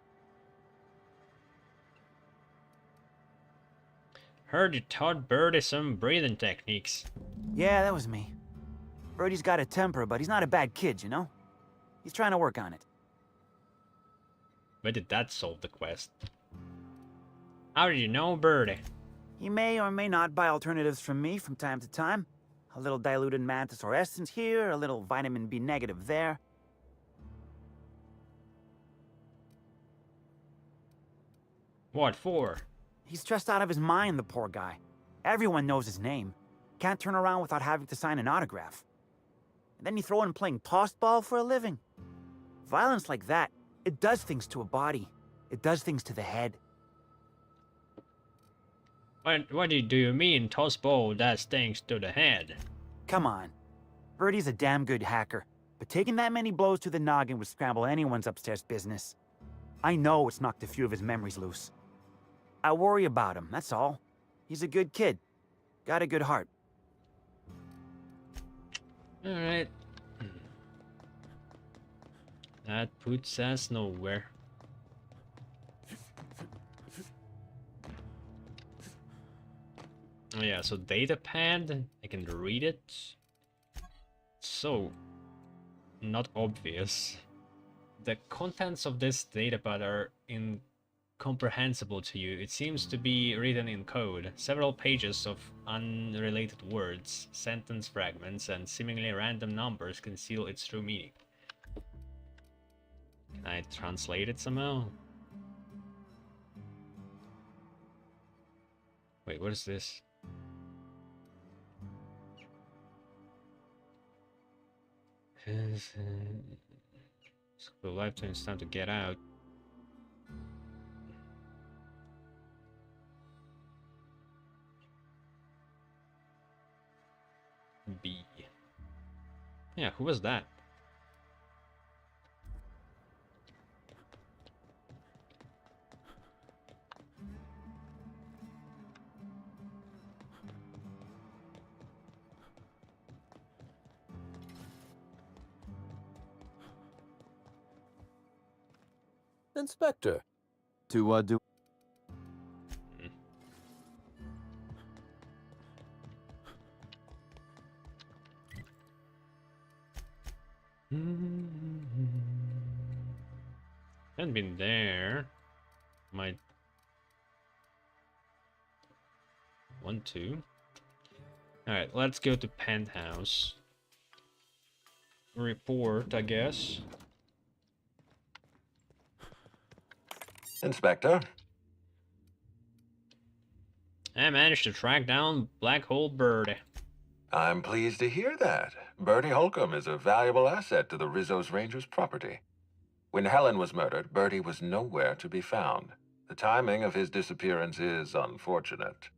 Heard you taught Bertie some breathing techniques. Yeah, that was me. Bertie's got a temper, but he's not a bad kid, you know? He's trying to work on it. Why did that solve the quest? How did you know, Birdie? He may or may not buy alternatives from me from time to time. A little diluted mantisaur essence here, a little vitamin B negative there. What for? He's stressed out of his mind, the poor guy. Everyone knows his name. Can't turn around without having to sign an autograph. And then you throw in playing tossball for a living. Violence like that, it does things to a body. It does things to the head. What do you mean, tossball does things to the head? Come on. Birdie's a damn good hacker, but taking that many blows to the noggin would scramble anyone's upstairs business. I know it's knocked a few of his memories loose. I worry about him, that's all. He's a good kid. Got a good heart. Alright. That puts us nowhere. Oh yeah, so datapad, I can read it. So, not obvious. The contents of this datapad are incomprehensible to you. It seems to be written in code. Several pages of unrelated words, sentence fragments, and seemingly random numbers conceal its true meaning. Can I translate it somehow? Wait, what is this? The lifetime, it's time to get out. B. Yeah, who was that? Inspector. To do... Hadn't been there. Might want to. Alright, let's go to penthouse. Report, I guess. Inspector. I managed to track down Black Hole Birdie. I'm pleased to hear that. Bertie Holcomb is a valuable asset to the Rizzo's Rangers property. When Helen was murdered, Bertie was nowhere to be found. The timing of his disappearance is unfortunate.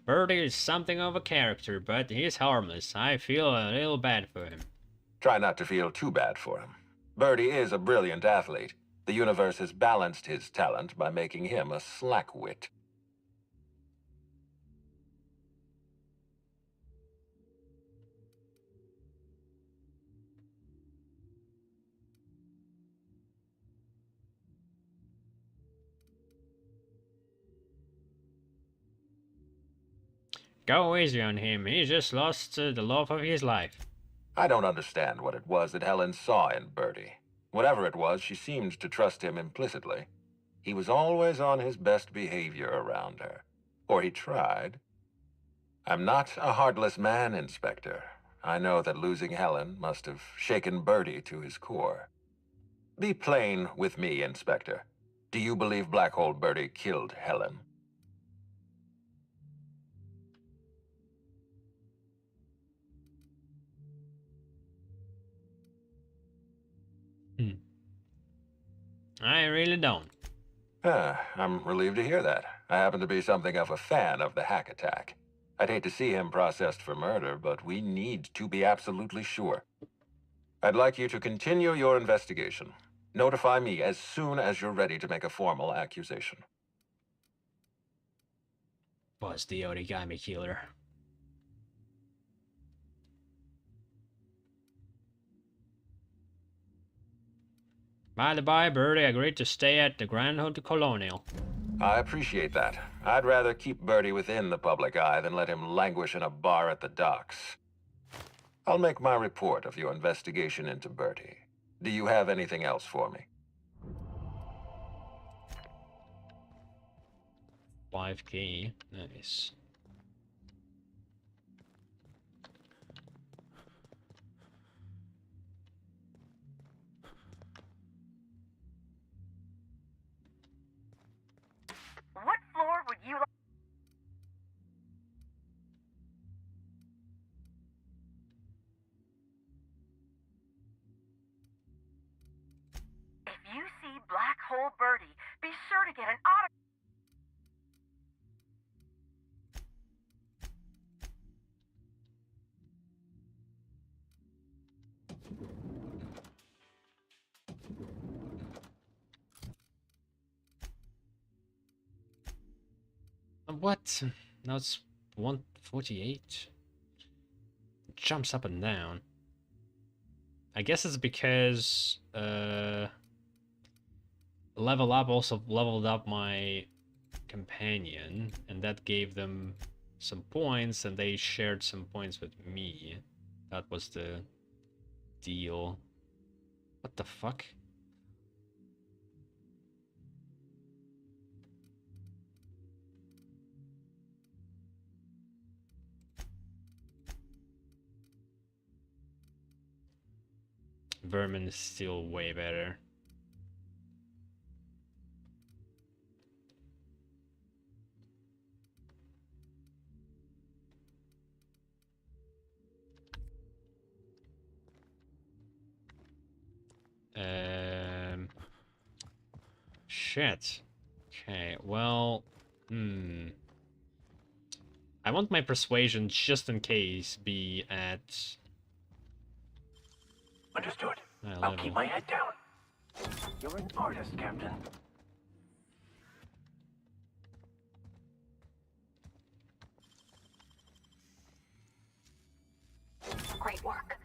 Birdie is something of a character, but he's harmless. I feel a little bad for him. Try not to feel too bad for him. Bertie is a brilliant athlete. The universe has balanced his talent by making him a slackwit. Go easy on him. He just lost the love of his life. I don't understand what it was that Helen saw in Bertie. Whatever it was, she seemed to trust him implicitly. He was always on his best behavior around her. Or he tried. I'm not a heartless man, Inspector. I know that losing Helen must have shaken Bertie to his core. Be plain with me, Inspector. Do you believe Black Hole Bertie killed Helen? I really don't. I'm relieved to hear that. I happen to be something of a fan of the hack attack. I'd hate to see him processed for murder, but we need to be absolutely sure. I'd like you to continue your investigation. Notify me as soon as you're ready to make a formal accusation. Was the origami killer. By the by, Birdie agreed to stay at the Grand Hotel Colonial. I appreciate that. I'd rather keep Birdie within the public eye than let him languish in a bar at the docks. I'll make my report of your investigation into Birdie. Do you have anything else for me? 5K, nice. What floor would you like? If you see Black Hole Birdie, be sure to get an autograph. What? Now it's 148. It jumps up and down. I guess it's because Level Up also leveled up my companion, and that gave them some points, and they shared some points with me. That was the deal. What the fuck? Vermin is still way better. Shit. Okay, well, I want my persuasion just in case be at... Understood. high I'll level. keep my head down. You're an artist, Captain. Great work.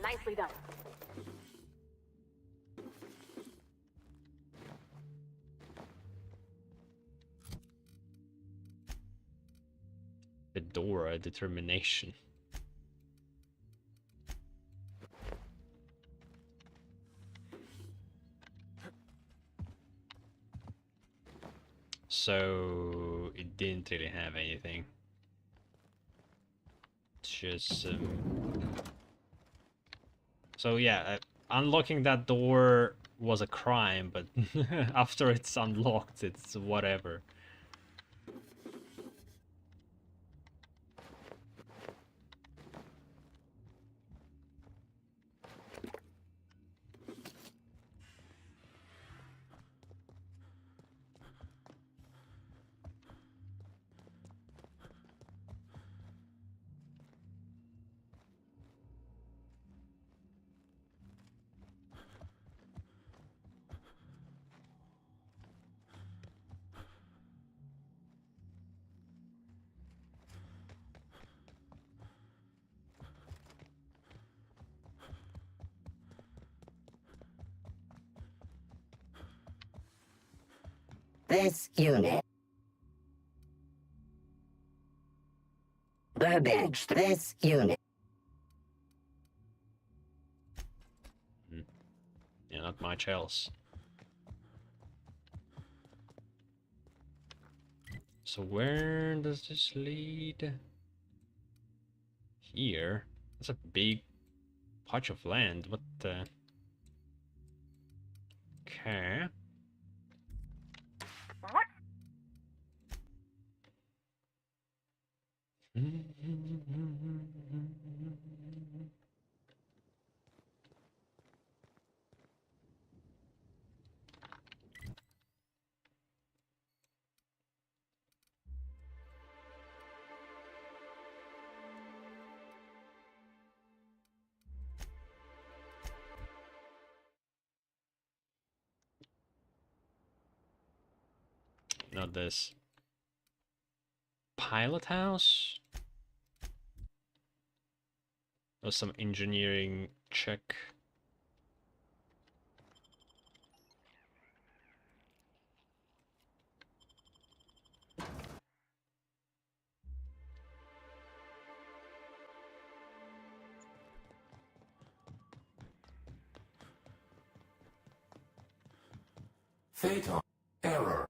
Nicely done. Fedora determination. So it didn't really have anything. Just so yeah, unlocking that door was a crime, but after it's unlocked, it's whatever. This unit. Burbage, this unit. Yeah, not much else. So where does this lead? Here? That's a big patch of land. What the... Okay. What? Not this. pilot house? Or some engineering check? Phaeton. Error.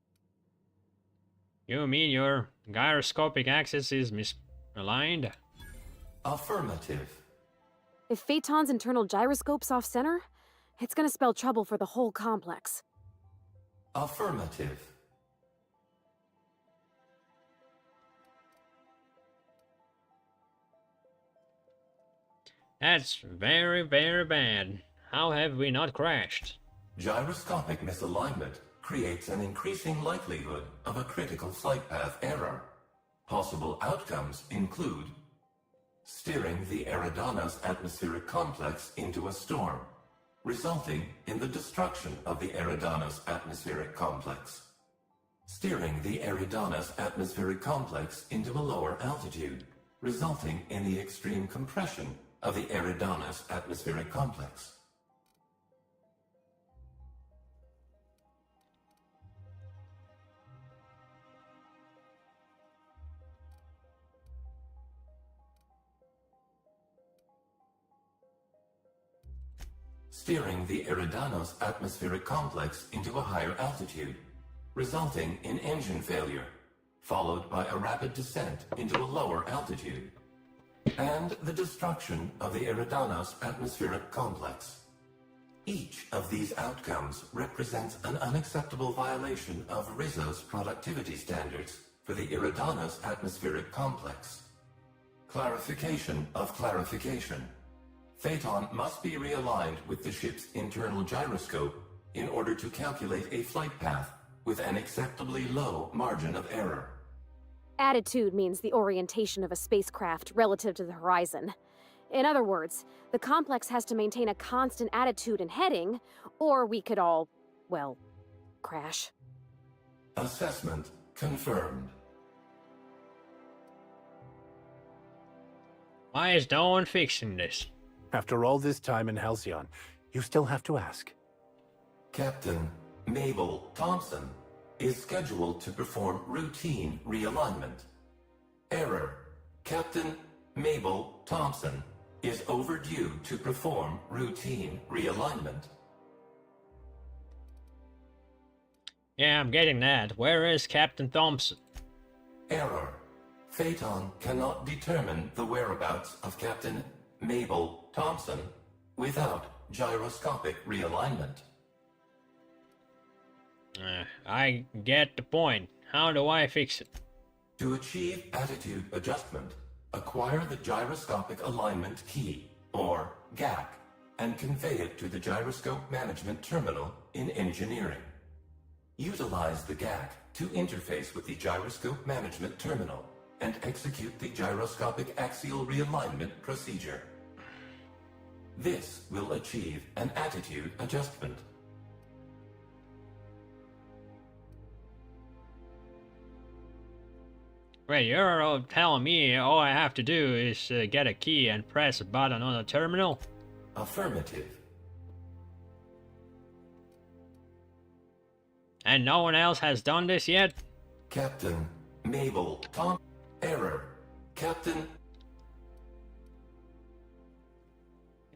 You mean your gyroscopic axis is misaligned? Affirmative. If Phaeton's internal gyroscope's off-center, it's gonna spell trouble for the whole complex. Affirmative. That's very, very bad. How have we not crashed? Gyroscopic misalignment creates an increasing likelihood of a critical flight path error. Possible outcomes include steering the Eridanos atmospheric complex into a storm, resulting in the destruction of the Eridanos atmospheric complex. Steering the Eridanos atmospheric complex into a lower altitude, resulting in the extreme compression of the Eridanos atmospheric complex. Steering the Eridanos atmospheric complex into a higher altitude, resulting in engine failure, followed by a rapid descent into a lower altitude, and the destruction of the Eridanos atmospheric complex. Each of these outcomes represents an unacceptable violation of Rizzo's productivity standards for the Eridanos atmospheric complex. Clarification of clarification. Phaeton must be realigned with the ship's internal gyroscope in order to calculate a flight path with an acceptably low margin of error. Attitude means the orientation of a spacecraft relative to the horizon. In other words, the complex has to maintain a constant attitude and heading, or we could all, well, crash. Assessment confirmed. Why is no one fixing this? After all this time in Halcyon, you still have to ask. Captain Mabel Thompson is scheduled to perform routine realignment. Error. Captain Mabel Thompson is overdue to perform routine realignment. Yeah, I'm getting that. Where is Captain Thompson? Error. Phaeton cannot determine the whereabouts of Captain Mabel Thompson without gyroscopic realignment. I get the point. How do I fix it? To achieve attitude adjustment, acquire the gyroscopic alignment key, or GAC, and convey it to the gyroscope management terminal in engineering. Utilize the GAC to interface with the gyroscope management terminal and execute the gyroscopic axial realignment procedure. This will achieve an attitude adjustment. Wait, you're all telling me all I have to do is get a key and press a button on the terminal? Affirmative. And no one else has done this yet? Captain Mabel Tom. Error. Captain.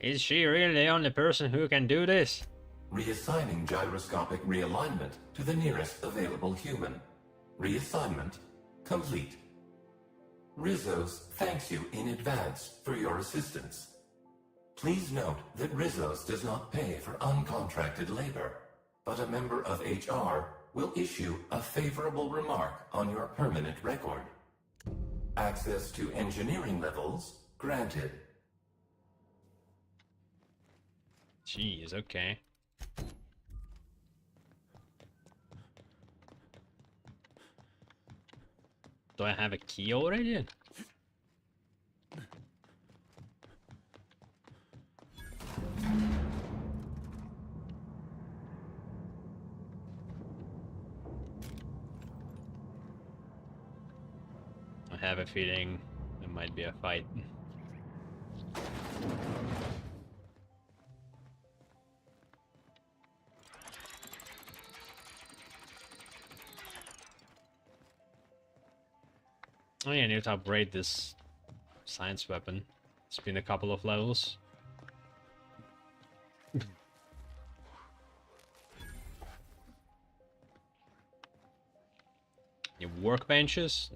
Is she really the only person who can do this? Reassigning gyroscopic realignment to the nearest available human. Reassignment complete. Rizzo's thanks you in advance for your assistance. Please note that Rizzo's does not pay for uncontracted labor, but a member of HR will issue a favorable remark on your permanent record. Access to engineering levels granted. Jeez, okay. Do I have a key already? I have a feeling there might be a fight. Oh yeah, I need to upgrade this science weapon. It's been a couple of levels. Your workbenches?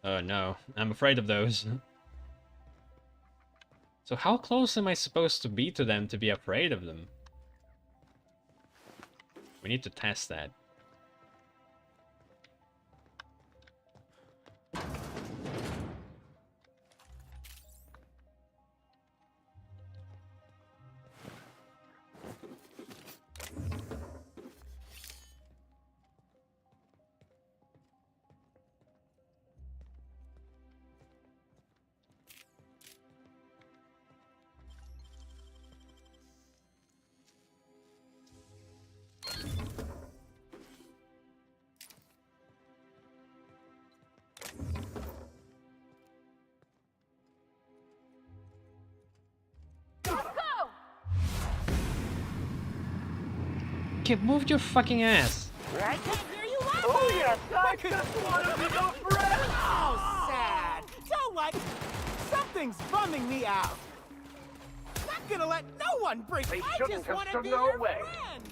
Oh no, I'm afraid of those. So how close am I supposed to be to them to be afraid of them? We need to test that. Okay, move your fucking ass. I can't hear you laughing! Oh yes, I just want to be your friend! Oh, sad. So what? Something's bumming me out. Not gonna let no one break. They I shouldn't just have want to stood be in our your way. friend.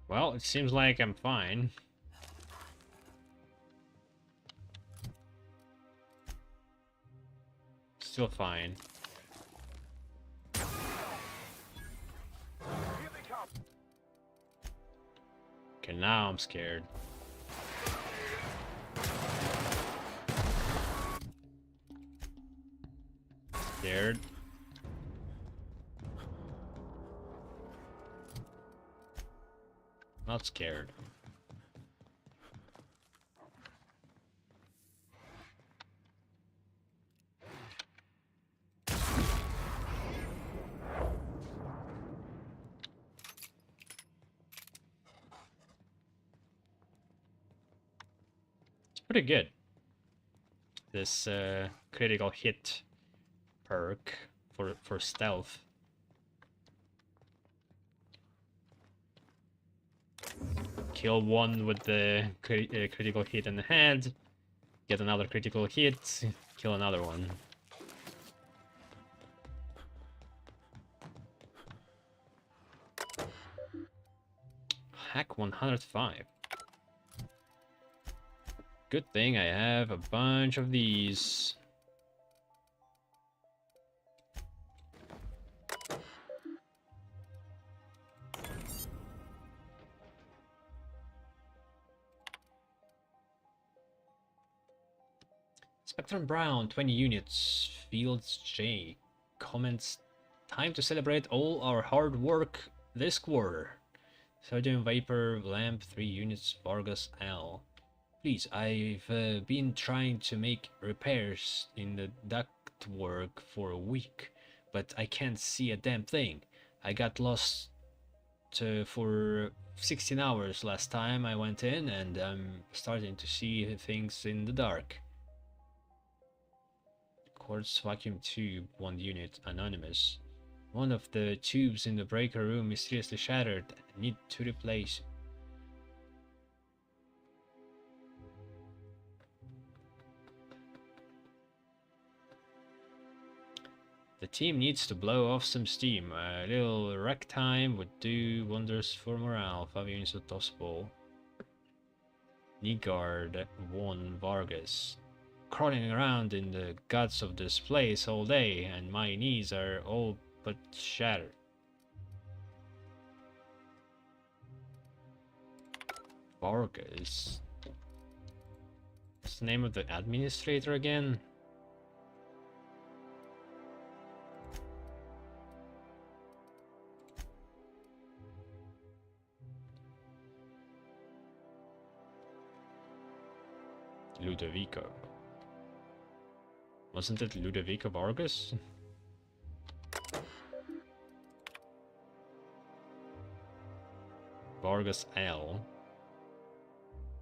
Well, it seems like I'm fine. Still fine. Okay, now I'm scared. Scared. Not scared. It's pretty good. This critical hit perk for stealth. Kill one with the critical hit in the head, get another critical hit, kill another one. Hack 105. Good thing I have a bunch of these. Spectrum Brown, 20 units. Fields J comments, time to celebrate all our hard work this quarter. Sodium Vapor Lamp, 3 units. Vargas L. Please, I've been trying to make repairs in the ductwork for a week, but I can't see a damn thing. I got lost for 16 hours last time I went in, and I'm starting to see things in the dark. Quartz vacuum tube, 1 unit. Anonymous. One of the tubes in the breaker room is seriously shattered. Need to replace. The team needs to blow off some steam. A little wreck time would do wonders for morale. 5 units of tossball. Nigard 1 Vargas. Crawling around in the guts of this place all day, and my knees are all but shattered. Vargas. What's the name of the administrator again? Ludovico. Wasn't it Ludovico Vargas? Vargas L.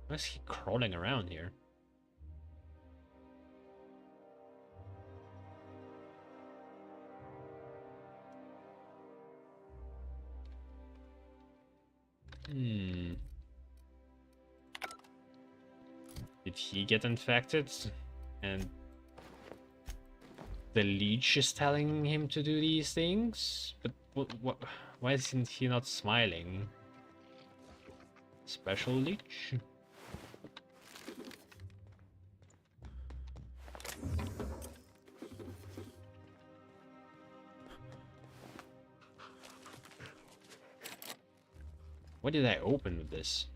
Why is he crawling around here? Did he get infected? And the leech is telling him to do these things? But why isn't he not smiling? Special leech? What did I open with this?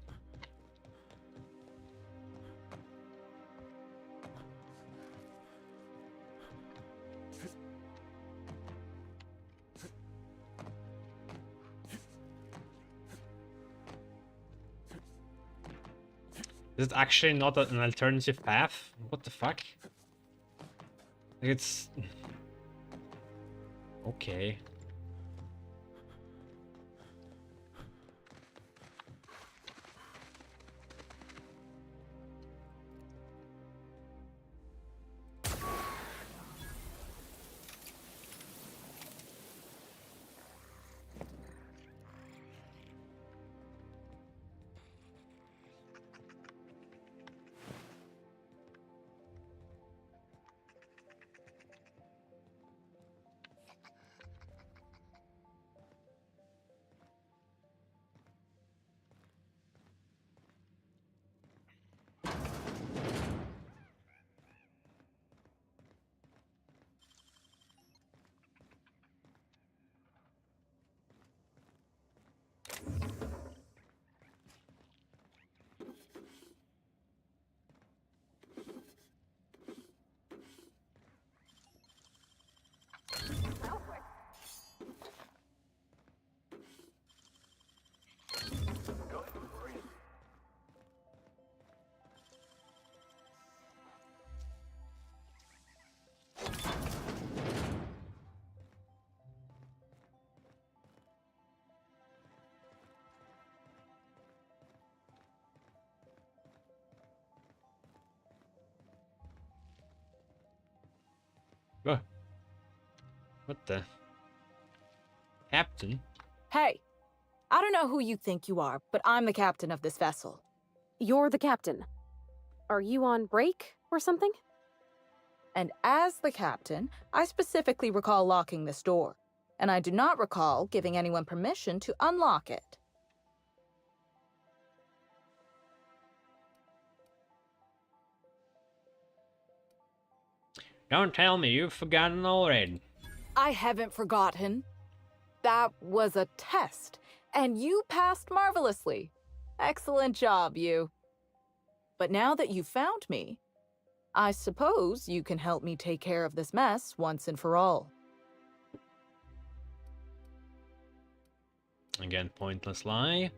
Is it actually not an alternative path? What the fuck? It's... Okay. What the? Captain? Hey, I don't know who you think you are, but I'm the captain of this vessel. You're the captain. Are you on break or something? And as the captain, I specifically recall locking this door, and I do not recall giving anyone permission to unlock it. Don't tell me you've forgotten already. I haven't forgotten. That was a test, and you passed marvelously. Excellent job, you. But now that you've found me, I suppose you can help me take care of this mess once and for all. Again, pointless lie.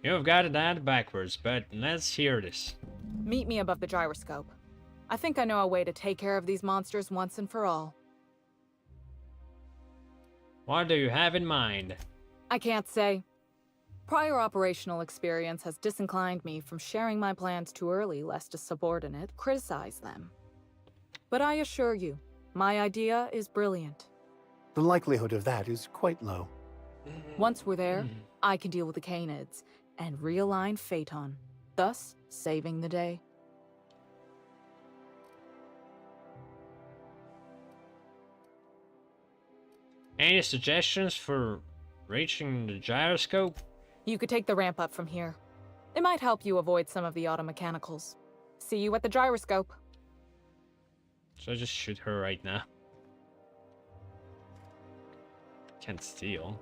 You've got that backwards, but let's hear this. Meet me above the gyroscope. I think I know a way to take care of these monsters once and for all. What do you have in mind? I can't say. Prior operational experience has disinclined me from sharing my plans too early lest a subordinate criticize them. But I assure you, my idea is brilliant. The likelihood of that is quite low. Once we're there, I can deal with the Canids and realign Phaeton, thus saving the day. Any suggestions for reaching the gyroscope? You could take the ramp up from here. It might help you avoid some of the automechanicals. See you at the gyroscope. Should I just shoot her right now? Can't steal.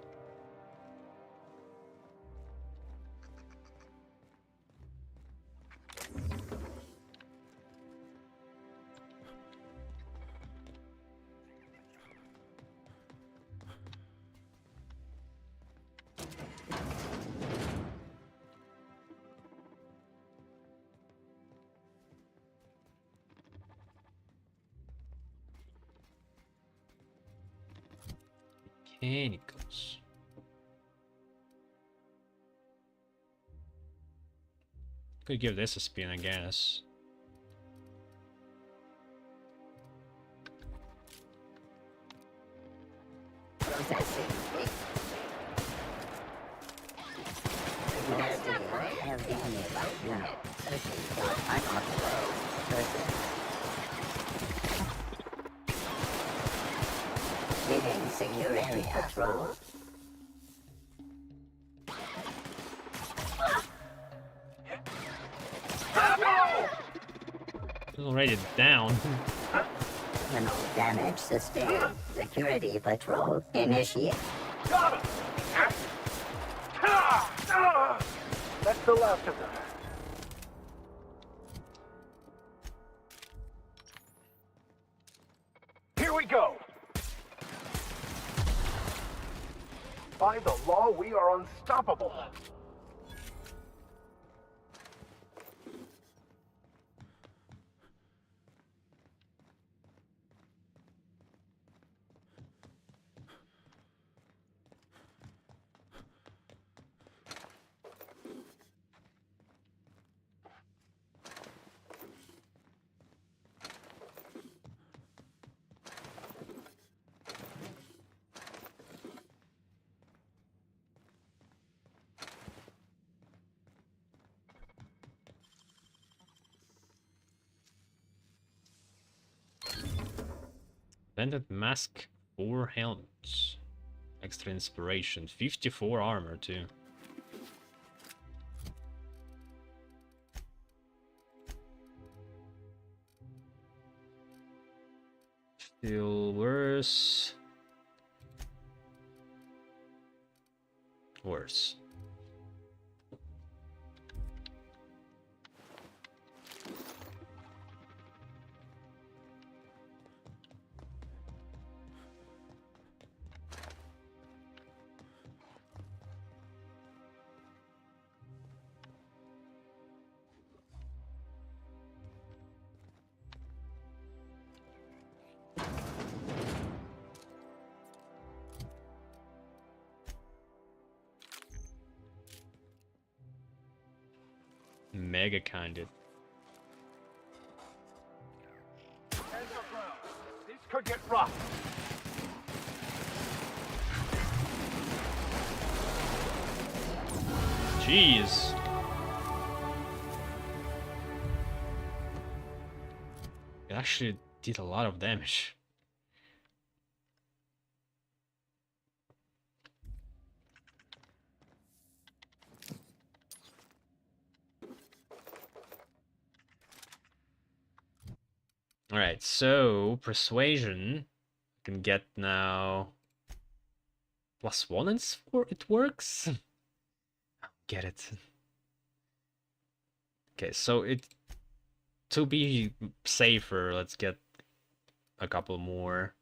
Mechanicals. Could give this a spin, I guess. Secure area patrol. Already down. Criminal damage sustained. Security patrol initiate. Got him! That's the last of them. Here we go! By the law, we are unstoppable. Blended mask, 4 helmets. Extra inspiration, 54 armor too. Still worse. Worse. Mega kinded. This could get rough. Jeez. It actually did a lot of damage. Alright, so persuasion I can get now +1 and it works? Get it. Okay, so to be safer, let's get a couple more.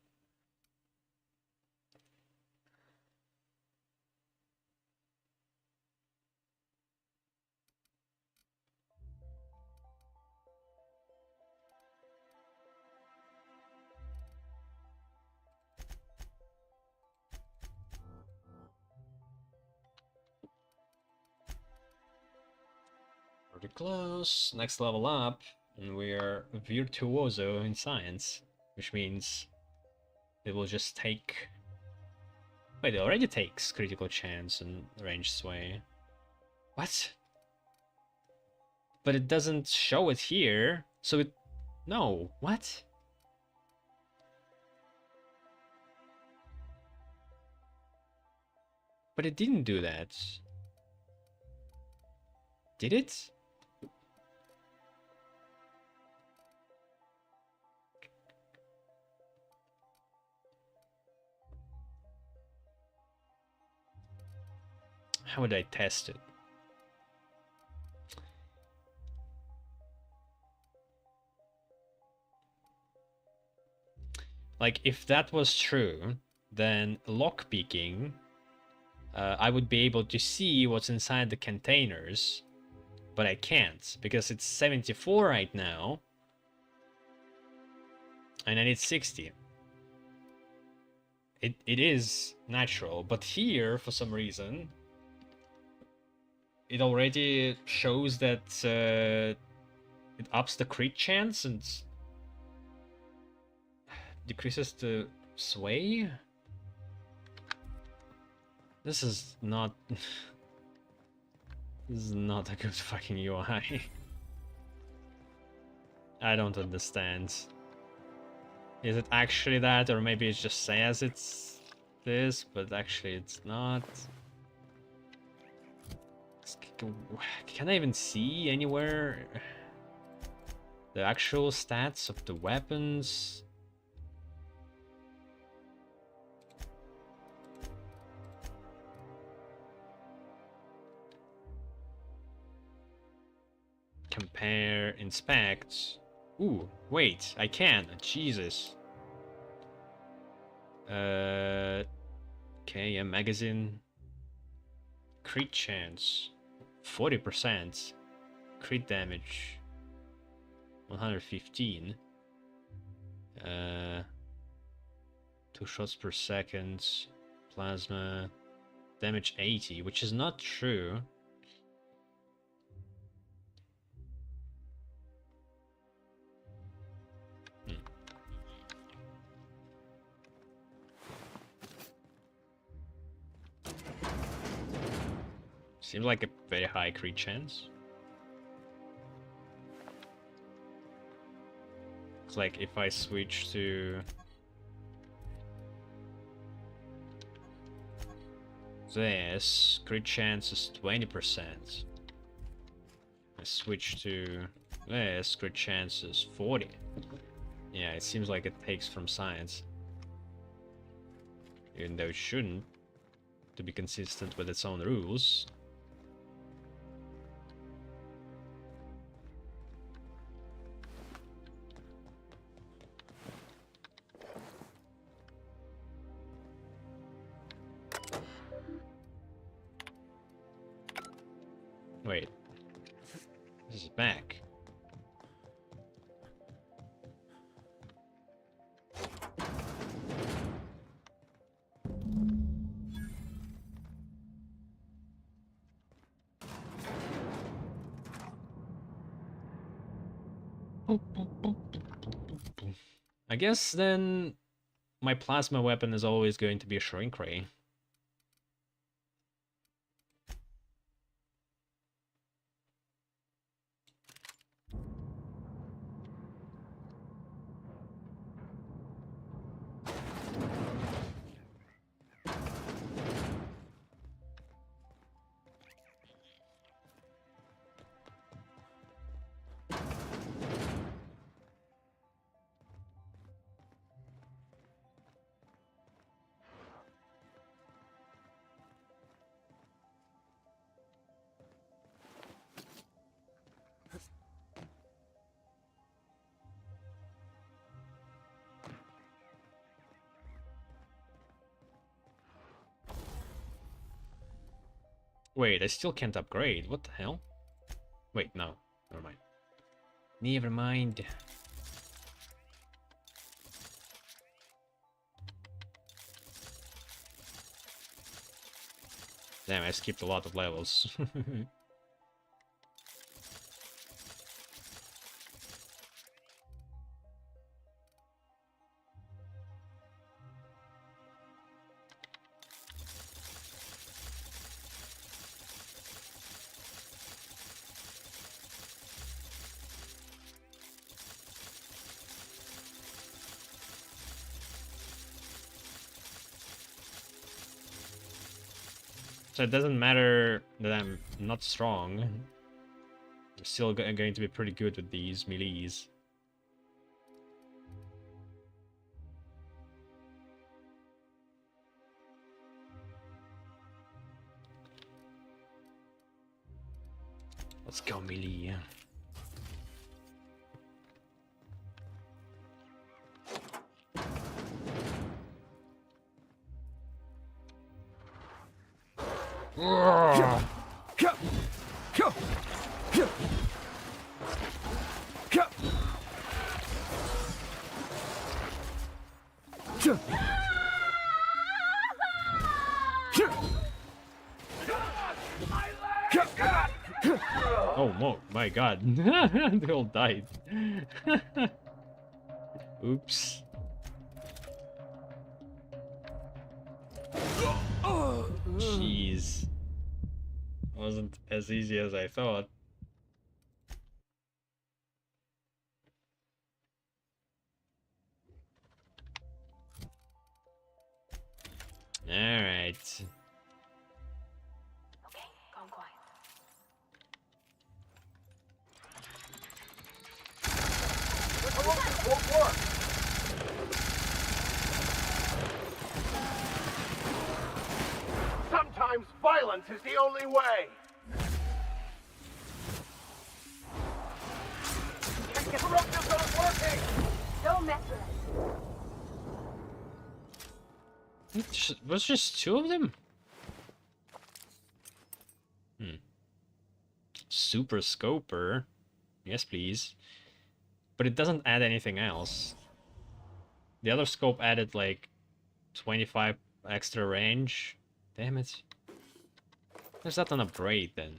Super close. Next level up, and we are virtuoso in science, which means it will just take... Wait, it already takes critical chance and range sway. What? But it doesn't show it here, so it... No, what? But it didn't do that. Did it? How would I test it? Like, if that was true, then lockpicking, I would be able to see what's inside the containers, but I can't, because it's 74 right now, and I need 60. It is natural, but here, for some reason, it already shows that it ups the crit chance and decreases the sway. This is not... This is not a good fucking UI. I don't understand. Is it actually that, or maybe it just says it's this, but actually it's not? Can I even see anywhere the actual stats of the weapons? Compare, inspect. Ooh, wait, I can. Jesus. Okay, a magazine. Crit chance. 40%. Crit damage. 115. 2 shots per second. Plasma. Damage 80, which is not true. Seems like a very high crit chance. It's like if I switch to this, crit chance is 20%. I switch to this, crit chance is 40. Yeah, it seems like it takes from science. Even though it shouldn't, to be consistent with its own rules. Wait. This is back. I guess then my plasma weapon is always going to be a shrink ray. Wait, I still can't upgrade. What the hell? Wait, no. Never mind. Never mind. Damn, I skipped a lot of levels. So it doesn't matter that I'm not strong. I'm still going to be pretty good with these melees. Let's go melee. Oh my god. They all died. Oops. Jeez. Wasn't as easy as I thought. Alright. Okay, calm quiet. Won't work. Sometimes violence is the only way. The corruptives aren't working. Don't mess with us. It was just two of them? Super Scoper. Yes, please. But it doesn't add anything else. The other scope added like 25 extra range. Damn it. There's that on a braid then.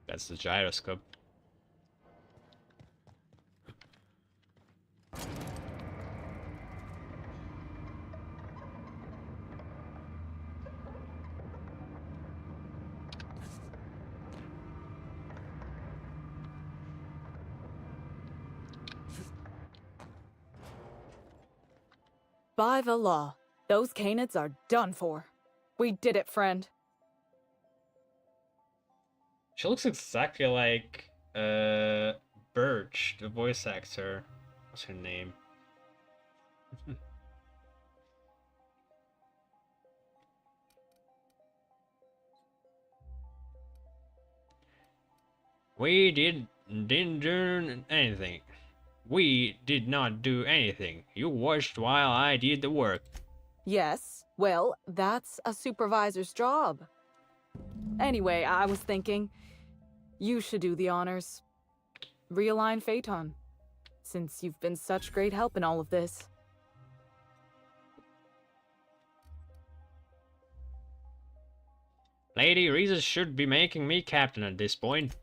That's the gyroscope. By the law, those Canids are done for. We did it, friend. She looks exactly like Birch, the voice actor. What's her name? We didn't do anything. We did not do anything. You watched while I did the work. Yes, well, that's a supervisor's job. Anyway, I was thinking, you should do the honors. Realign Phaeton, since you've been such great help in all of this. Lady Risa should be making me captain at this point.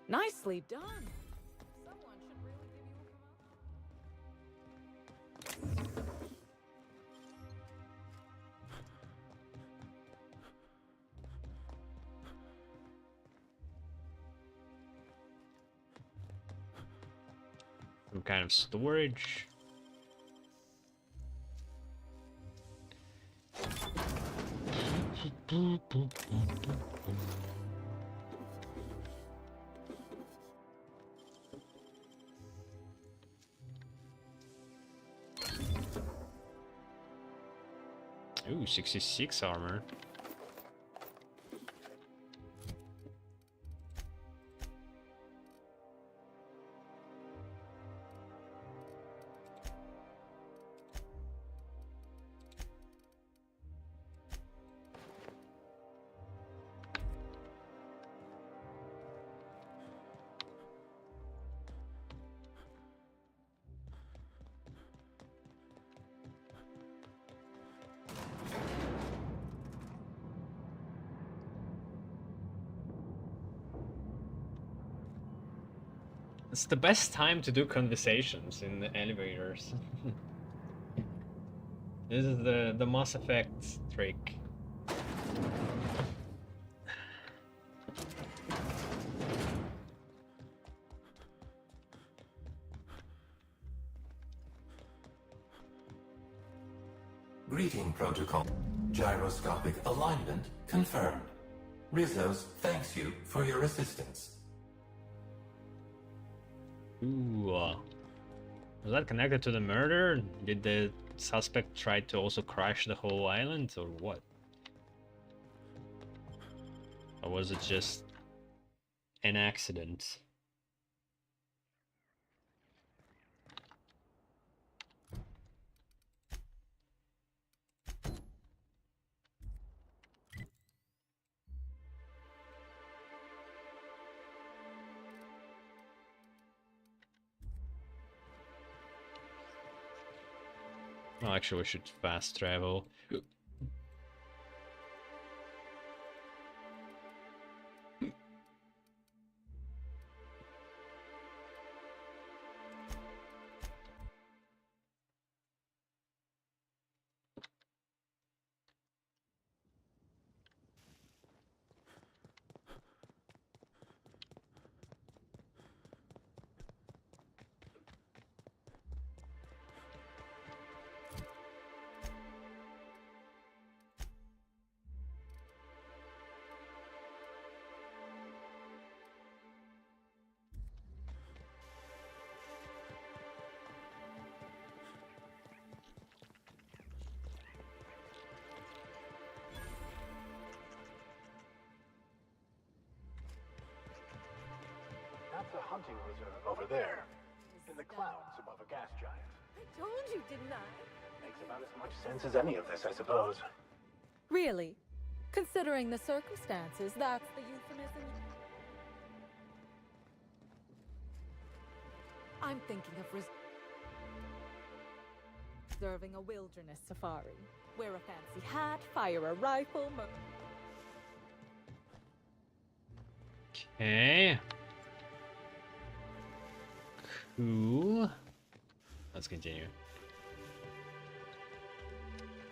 Nicely done. Someone should really give you a Some kind of storage. Ooh, 66 armor. It's the best time to do conversations in the elevators. This is the Mass Effect trick. Greeting protocol. Gyroscopic alignment confirmed. Rizos thanks you for your assistance. Ooh. Was that connected to the murder? Did the suspect try to also crash the whole island, or what? Or was it just an accident? Well, actually, we should fast travel. That's a hunting reserve over there, in the clouds above a gas giant. I told you, didn't I? Makes about as much sense as any of this, I suppose. Really? Considering the circumstances, that's the euphemism. I'm thinking of reserving a wilderness safari. Wear a fancy hat, fire a rifle, Okay. Cool. Let's continue.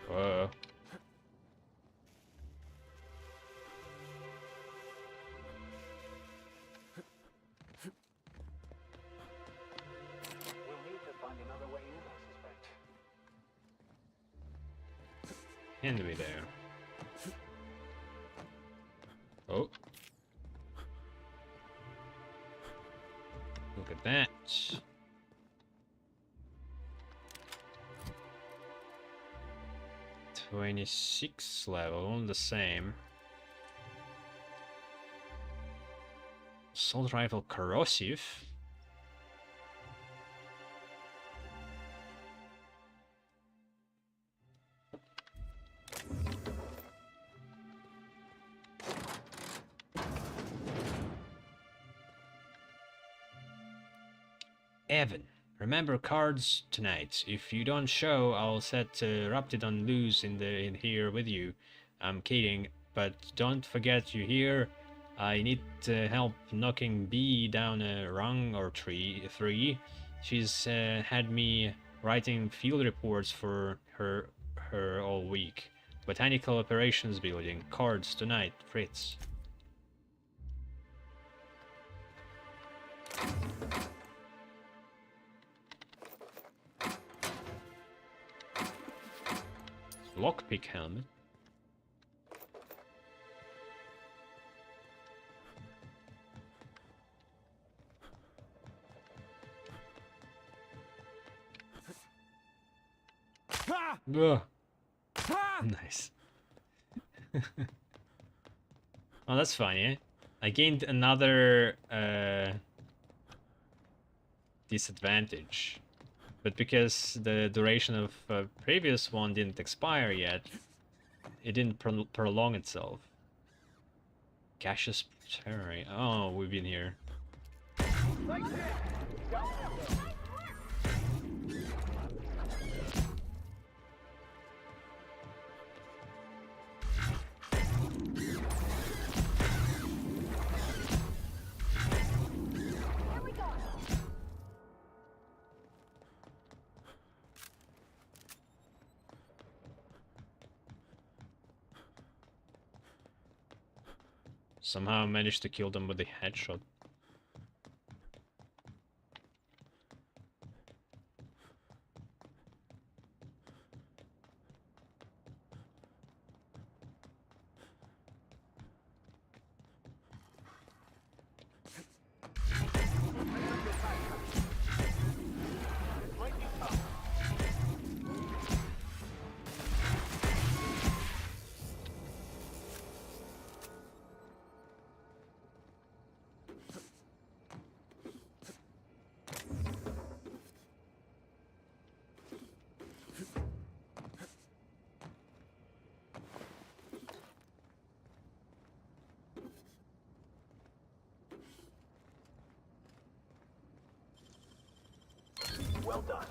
Whoa. We'll need to find another way in, I suspect. And we there. Oh. Look at that. 26 level, the same. Assault rifle corrosive. Evan, remember cards tonight. If you don't show, I'll set Raptidon loose in here with you. I'm kidding, but don't forget you hear. I need help knocking B down a rung or three. She's had me writing field reports for her all week. Botanical Operations Building. Cards tonight, Fritz. Lockpick helmet. Ugh. Nice. Oh, that's funny. Eh? I gained another disadvantage, but because the duration of previous one didn't expire yet, it didn't prolong itself. Cassius Terry. Oh, we've been here. Somehow I managed to kill them with a headshot. Well done.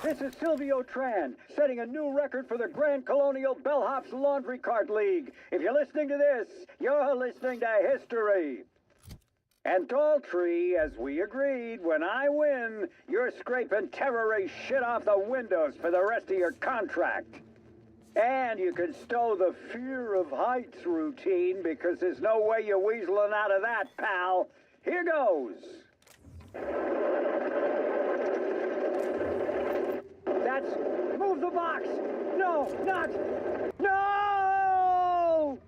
This is Silvio Tran, setting a new record for the Grand Colonial Bellhops Laundry Cart League. If you're listening to this, you're listening to history. And Daltrey, as we agreed, when I win, you're scraping terrorist shit off the windows for the rest of your contract. And you can stow the fear of heights routine because there's no way you're weaseling out of that, pal. Here goes. That's... Move the box! No, not... No!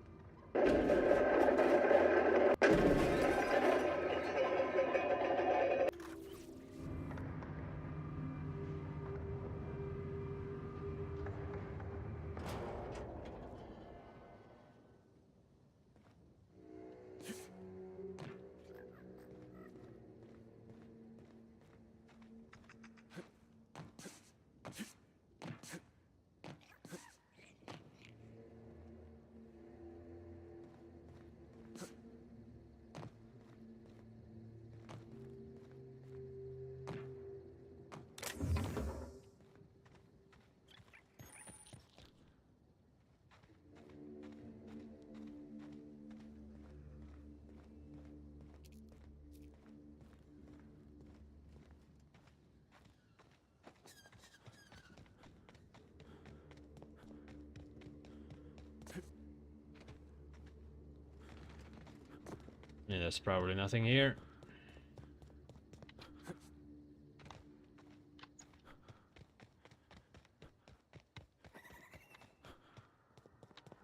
Yeah, there's probably nothing here.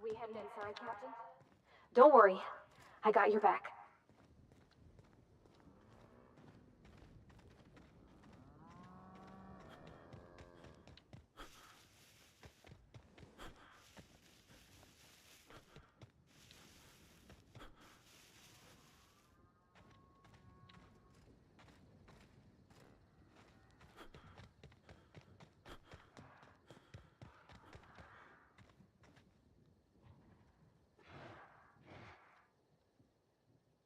We heading inside, Captain? Don't worry. I got your back.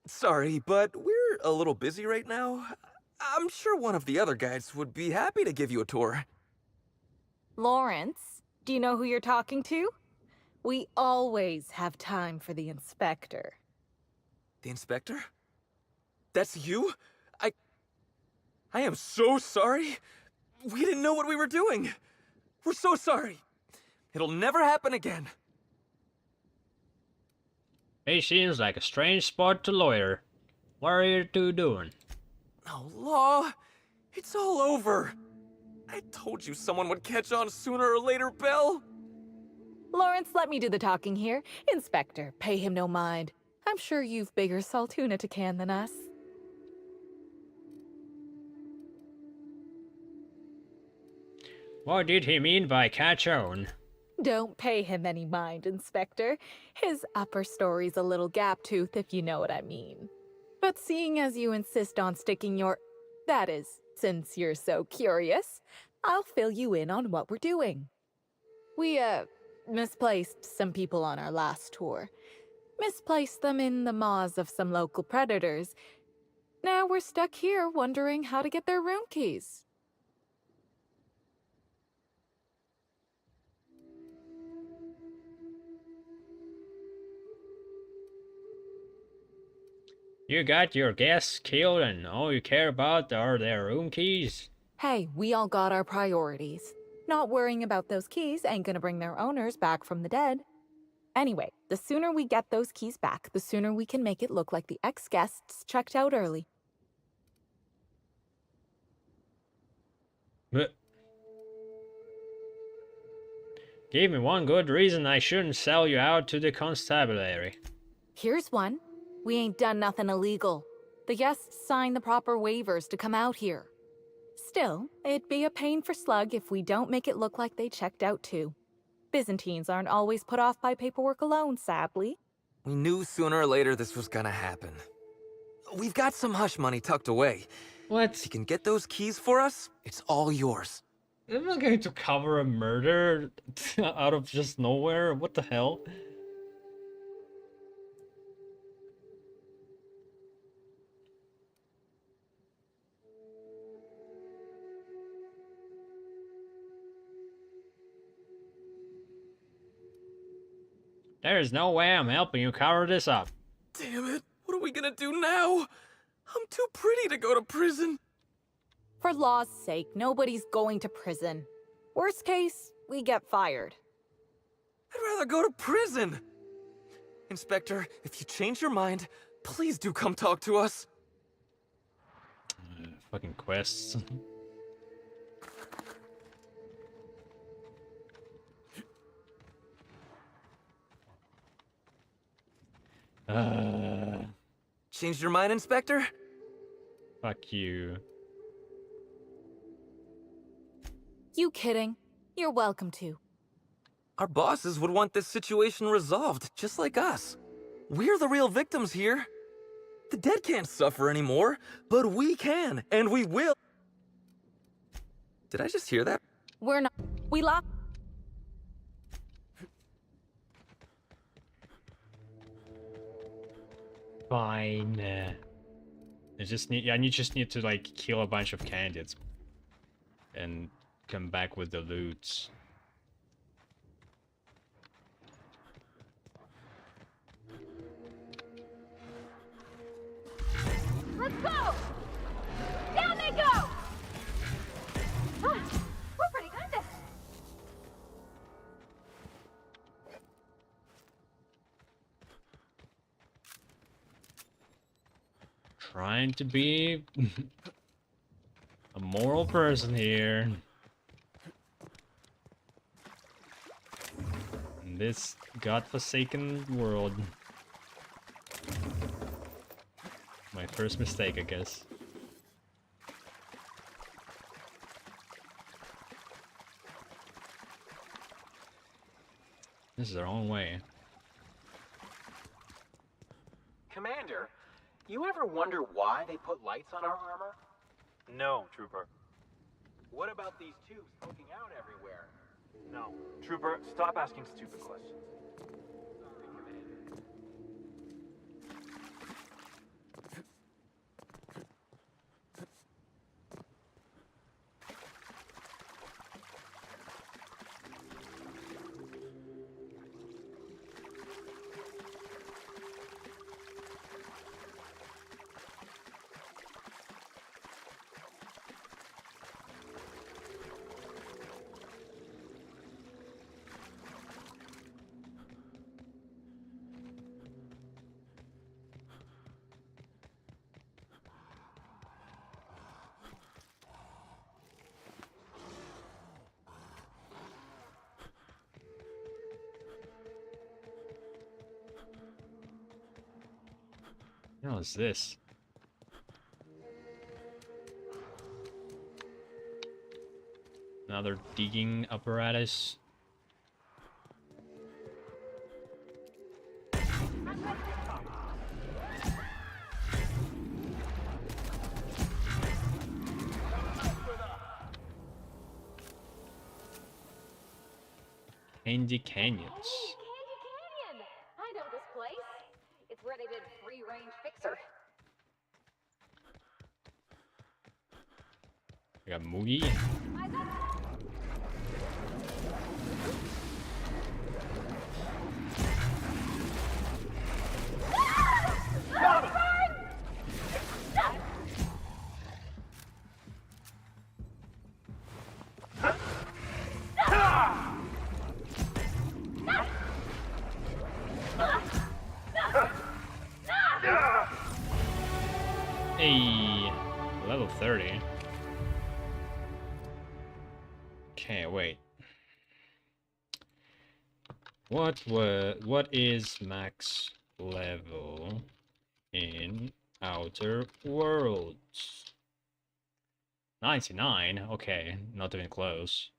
Sorry, but we're a little busy right now. I'm sure one of the other guys would be happy to give you a tour. Lawrence, do you know who you're talking to? We always have time for the inspector. The inspector? That's you? I am so sorry. We didn't know what we were doing. We're so sorry. It'll never happen again. He seems like a strange spot to lawyer. What are you two doing? Oh, Law, it's all over. I told you someone would catch on sooner or later, Belle. Lawrence, let me do the talking here. Inspector, pay him no mind. I'm sure you've bigger saltuna to can than us. What did he mean by catch on? Don't pay him any mind, Inspector. His upper story's a little gap-toothed, if you know what I mean. But seeing as you insist on sticking your... That is, since you're so curious, I'll fill you in on what we're doing. We, misplaced some people on our last tour. Misplaced them in the maws of some local predators. Now we're stuck here wondering how to get their room keys. You got your guests killed and all you care about are their room keys? Hey, we all got our priorities. Not worrying about those keys ain't gonna bring their owners back from the dead. Anyway, the sooner we get those keys back, the sooner we can make it look like the ex-guests checked out early. But give me one good reason I shouldn't sell you out to the constabulary. Here's one. We ain't done nothing illegal. The guests signed the proper waivers to come out here. Still, it'd be a pain for Slug if we don't make it look like they checked out too. Byzantines aren't always put off by paperwork alone, sadly. We knew sooner or later this was gonna happen. We've got some hush money tucked away. What? If you can get those keys for us, it's all yours. I'm not going to cover a murder out of just nowhere. What the hell? There's no way I'm helping you cover this up. Damn it, what are we gonna do now? I'm too pretty to go to prison. For law's sake, nobody's going to prison. Worst case, we get fired. I'd rather go to prison. Inspector, if you change your mind, please do come talk to us. Fucking quests. Changed your mind, Inspector? Fuck you. You kidding? You're welcome to. Our bosses would want this situation resolved, just like us. We're the real victims here. The dead can't suffer anymore, but we can, and we will. Did I just hear that? We're not. We lost. Fine. I just need to like kill a bunch of candidates and come back with the loot. Let's go! Down they go! We're pretty good at this. Trying to be a moral person here. In this godforsaken world. My first mistake, I guess. This is the wrong way. Commander, you ever wonder why they put lights on our armor? No, Trooper. What about these tubes poking out everywhere? No. Trooper, stop asking stupid questions. What the hell is this? No, another digging apparatus. Candy Canyons. Candy Canyon! I know this place. It's where they did Free Range Fixer. We got Moogie. Got him! Hey, level 30. Okay, wait. What is max level in Outer Worlds? 99? Okay, not even close.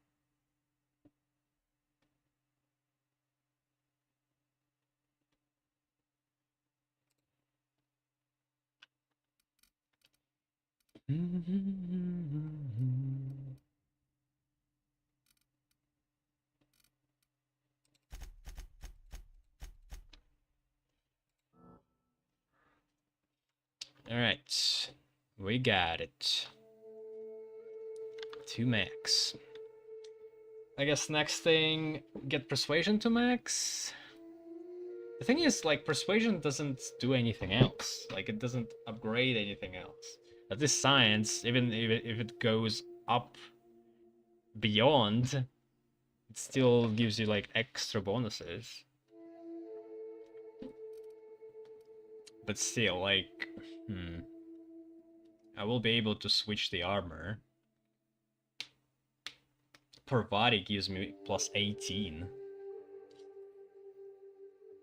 Alright, we got it. 2 max. I guess next thing, get persuasion to max. The thing is, like, persuasion doesn't do anything else. Like, it doesn't upgrade anything else. But this science, even if it goes up beyond, it still gives you, like, extra bonuses. But still, like, I will be able to switch the armor. Per body gives me plus 18.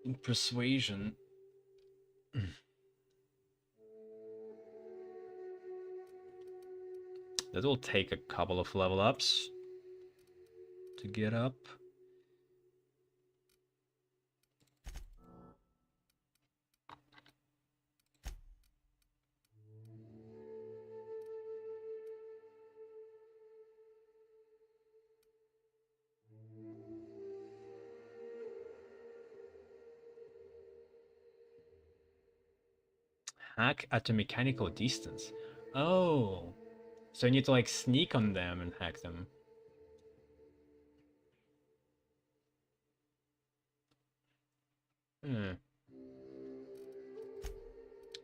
In persuasion. That will take a couple of level ups to get up. Hack at a mechanical distance. Oh, so you need to like sneak on them and hack them.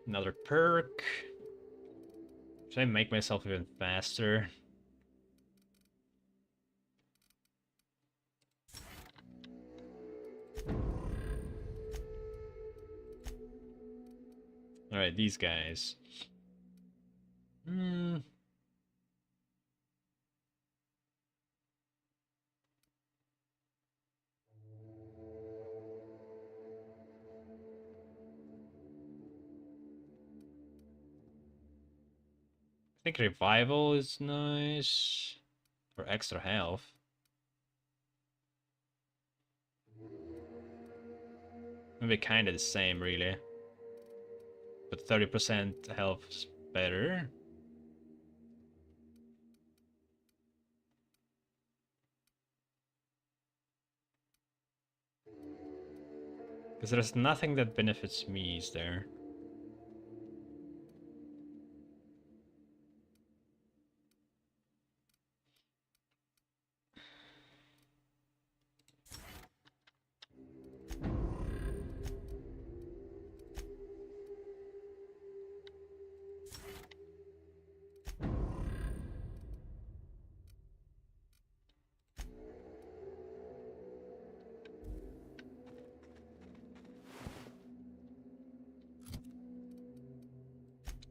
Another perk. Should I make myself even faster? Alright, these guys. I think revival is nice for extra health. Maybe kind of the same, really. But 30% health is better. Because there's nothing that benefits me, is there?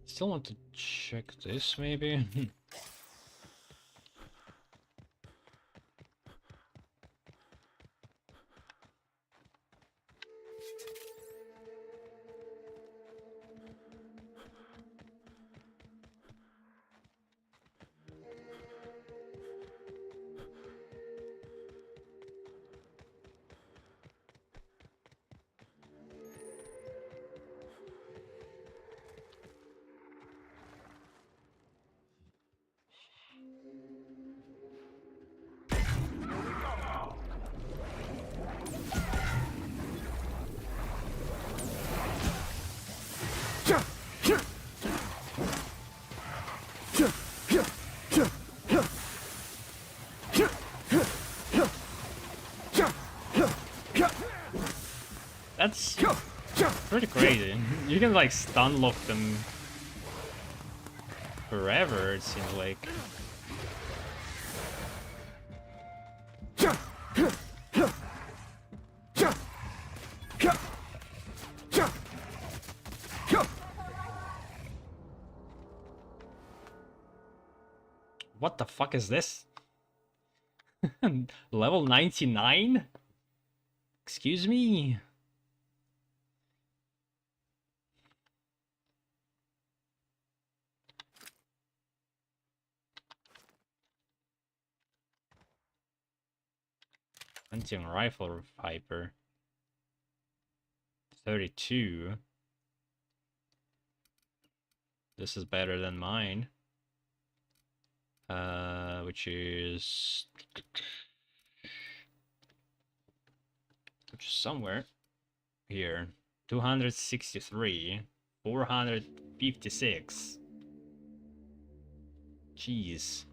Still want to check this, maybe? That's pretty crazy. You can like stun lock them forever, it seems like. What the fuck is this? Level 99? Excuse me? Hunting rifle Viper. 32. This is better than mine. Which is somewhere here. 263. 456. Jeez.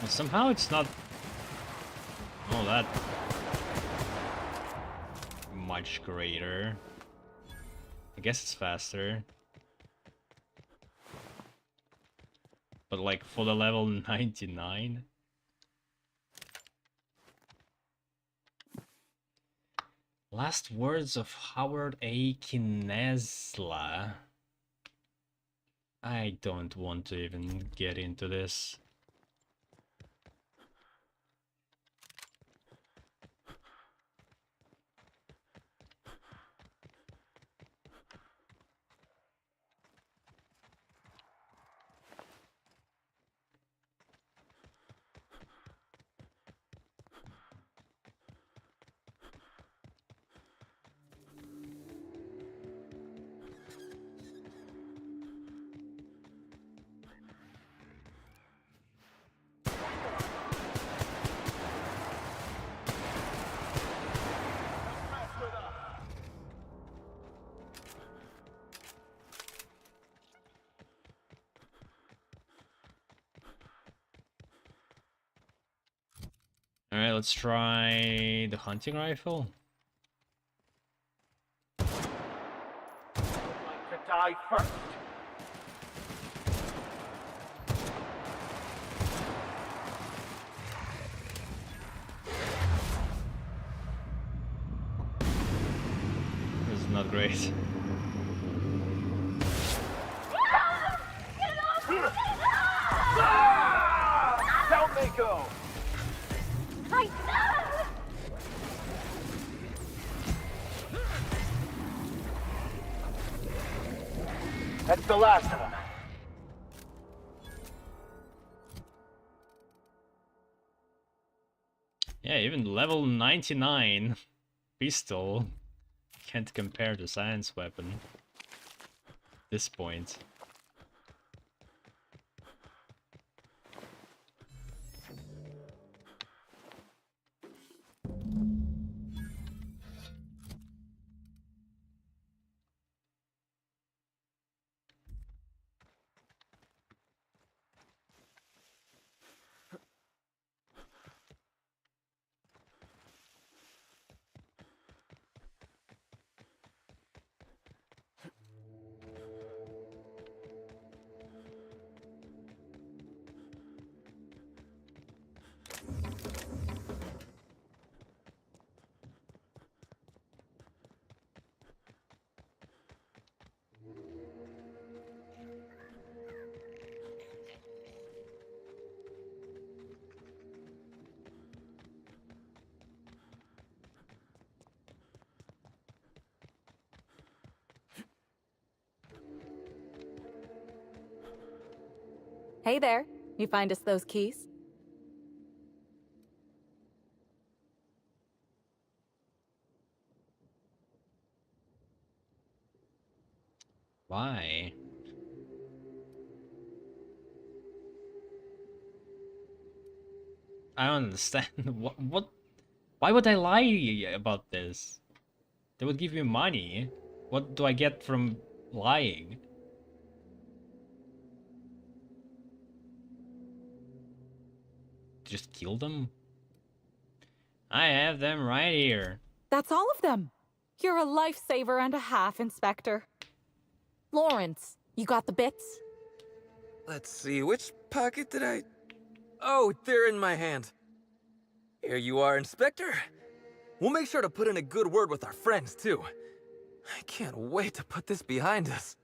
Somehow it's not all that much greater. I guess it's faster. But like for the level 99? Last words of Howard A. Kinesla. I don't want to even get into this. Alright, let's try the hunting rifle. To die first. This is not great. Down they go. That's the last of them. Yeah, even level 99 pistol can't compare to science weapon at this point. Hey there. You find us those keys? Why? I don't understand. What? Why would I lie about this? They would give me money. What do I get from lying? Just kill them? I have them right here. That's all of them. You're a lifesaver and a half, Inspector. Lawrence, you got the bits? Let's see, which pocket did I... Oh, they're in my hand. Here you are, Inspector. We'll make sure to put in a good word with our friends, too. I can't wait to put this behind us.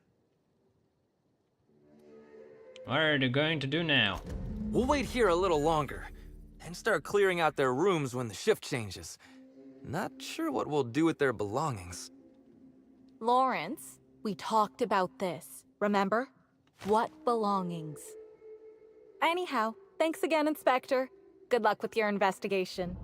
What are they going to do now? We'll wait here a little longer, and start clearing out their rooms when the shift changes. Not sure what we'll do with their belongings. Lawrence, we talked about this, remember? What belongings? Anyhow, thanks again, Inspector. Good luck with your investigation.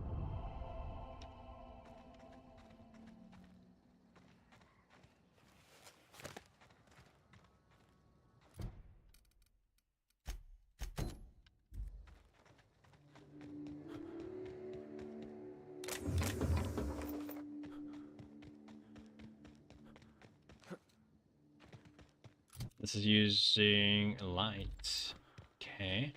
This is using light. Okay.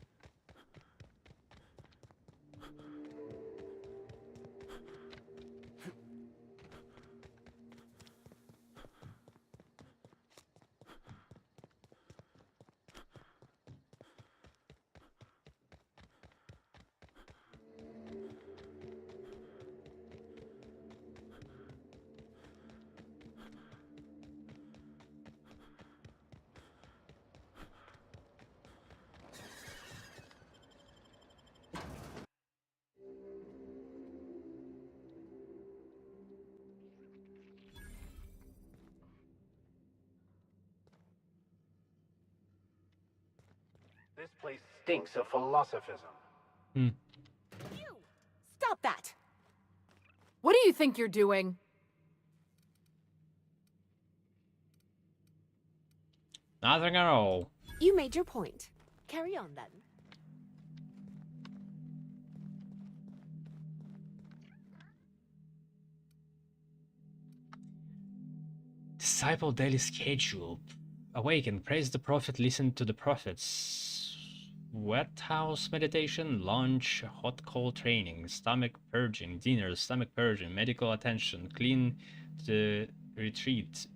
This place stinks of philosophism. You! Stop that! What do you think you're doing? Nothing at all. You made your point. Carry on then. Disciple daily schedule. Awaken, praise the prophet, listen to the prophets. Wet house meditation, lunch, hot cold training, stomach purging, dinner, stomach purging, medical attention, clean the retreat,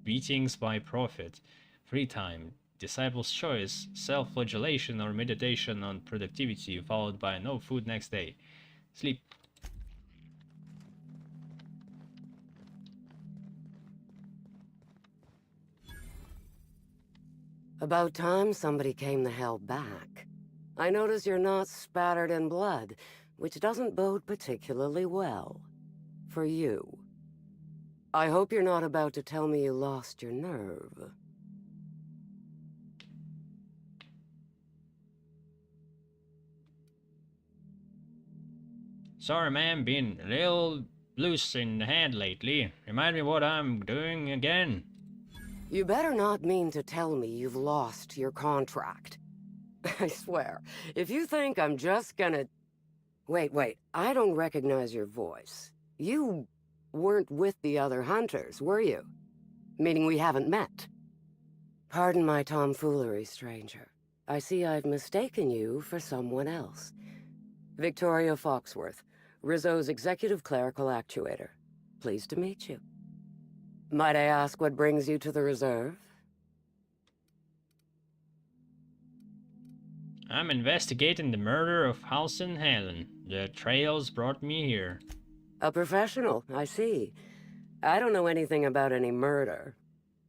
beatings by prophet, free time, disciple's choice, self-flagellation or meditation on productivity, followed by no food next day. Sleep. About time somebody came the hell back. I notice you're not spattered in blood, which doesn't bode particularly well. For you. I hope you're not about to tell me you lost your nerve. Sorry, man, been a little loose in the head lately. Remind me what I'm doing again. You better not mean to tell me you've lost your contract. I swear, if you think I'm just gonna... Wait, I don't recognize your voice. You weren't with the other hunters, were you? Meaning we haven't met. Pardon my tomfoolery, stranger. I see I've mistaken you for someone else. Victoria Foxworth, Rizzo's executive clerical actuator. Pleased to meet you. Might I ask what brings you to the reserve? I'm investigating the murder of Halcyon Helen. The trails brought me here. A professional, I see. I don't know anything about any murder,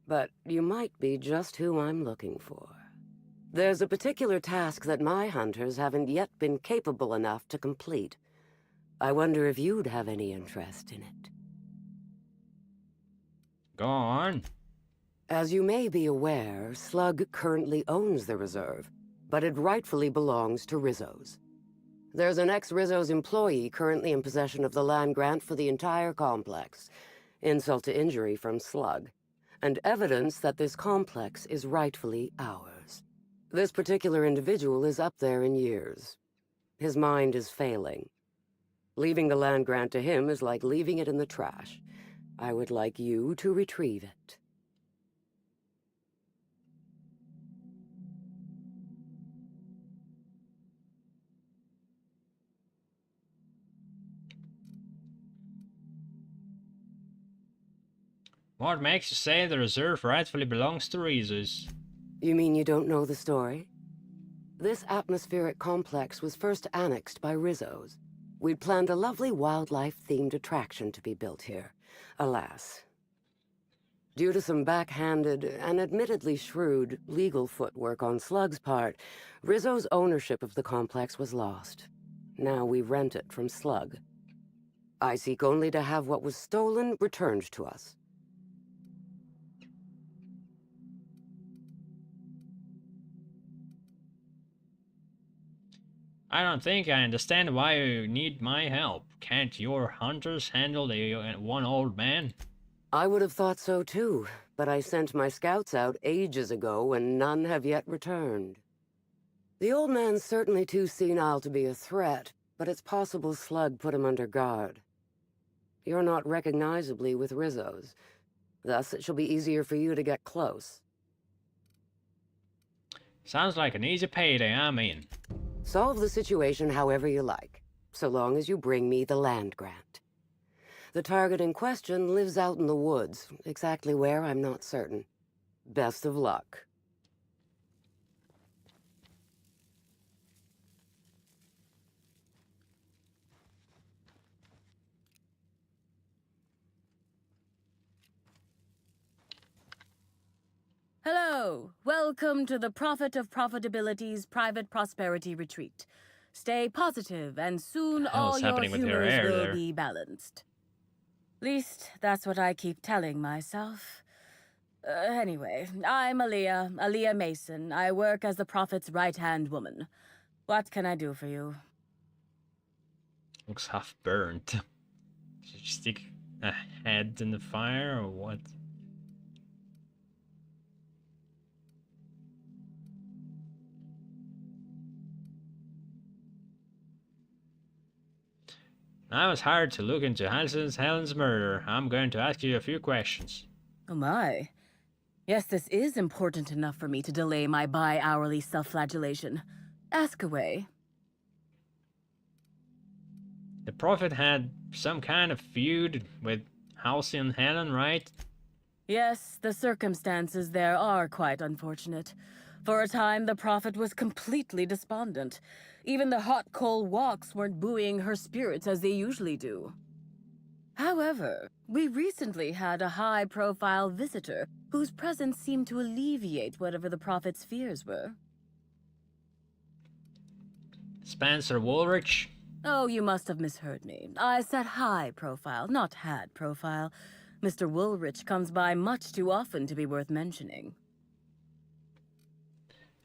but you might be just who I'm looking for. There's a particular task that my hunters haven't yet been capable enough to complete. I wonder if you'd have any interest in it. Go on. As you may be aware, Slug currently owns the reserve. but it rightfully belongs to Rizzo's. There's an ex-Rizzo's employee currently in possession of the land grant for the entire complex. Insult to injury from Slug. And evidence that this complex is rightfully ours. This particular individual is up there in years. His mind is failing. Leaving the land grant to him is like leaving it in the trash. I would like you to retrieve it. What makes you say the reserve rightfully belongs to Rizzo's? You mean you don't know the story? This atmospheric complex was first annexed by Rizzo's. We'd planned a lovely wildlife-themed attraction to be built here. Alas. Due to some backhanded and admittedly shrewd legal footwork on Slug's part, Rizzo's ownership of the complex was lost. Now we rent it from Slug. I seek only to have what was stolen returned to us. I don't think I understand why you need my help. Can't your hunters handle the one old man? I would have thought so too, but I sent my scouts out ages ago and none have yet returned. The old man's certainly too senile to be a threat, but it's possible Slug put him under guard. You're not recognizably with Rizzo's, thus it shall be easier for you to get close. Sounds like an easy payday, I'm in. Solve the situation however you like, so long as you bring me the land grant. The target in question lives out in the woods, exactly where I'm not certain. Best of luck. Hello, welcome to the Prophet of Profitability's Private Prosperity Retreat. Stay positive, and soon all your humors will be balanced. Least, that's what I keep telling myself. Anyway, I'm Aaliyah Mason. I work as the Prophet's right-hand woman. What can I do for you? Looks half burnt. Did you stick a head in the fire, or what? Now it's hard to look into Helen's murder. I'm going to ask you a few questions. Oh my. Yes, this is important enough for me to delay my bi-hourly self-flagellation. Ask away. The Prophet had some kind of feud with Halsey and Helen, right? Yes, the circumstances there are quite unfortunate. For a time, the Prophet was completely despondent. Even the hot coal walks weren't buoying her spirits as they usually do. However, we recently had a high-profile visitor whose presence seemed to alleviate whatever the Prophet's fears were. Spencer Woolrich? Oh, you must have misheard me. I said high-profile, not had-profile. Mr. Woolrich comes by much too often to be worth mentioning.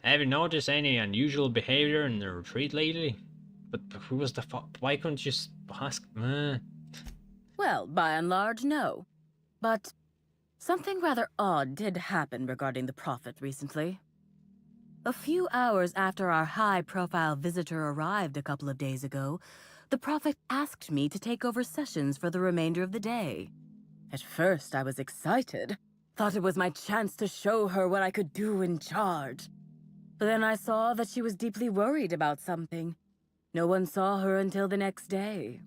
Have you noticed any unusual behavior in the retreat lately? But who was the why couldn't you just ask? Well, by and large, no. But something rather odd did happen regarding the Prophet recently. A few hours after our high-profile visitor arrived a couple of days ago, the Prophet asked me to take over sessions for the remainder of the day. At first, I was excited. Thought it was my chance to show her what I could do in charge. But then I saw that she was deeply worried about something. No one saw her until the next day.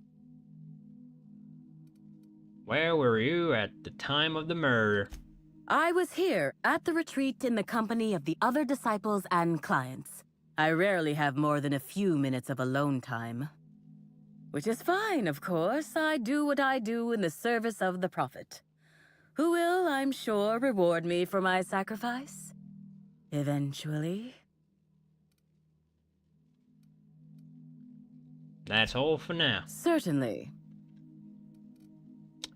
Where were you at the time of the murder? I was here at the retreat in the company of the other disciples and clients. I rarely have more than a few minutes of alone time. Which is fine, of course. I do what I do in the service of the Prophet, who will, I'm sure, reward me for my sacrifice. Eventually. That's all for now. Certainly.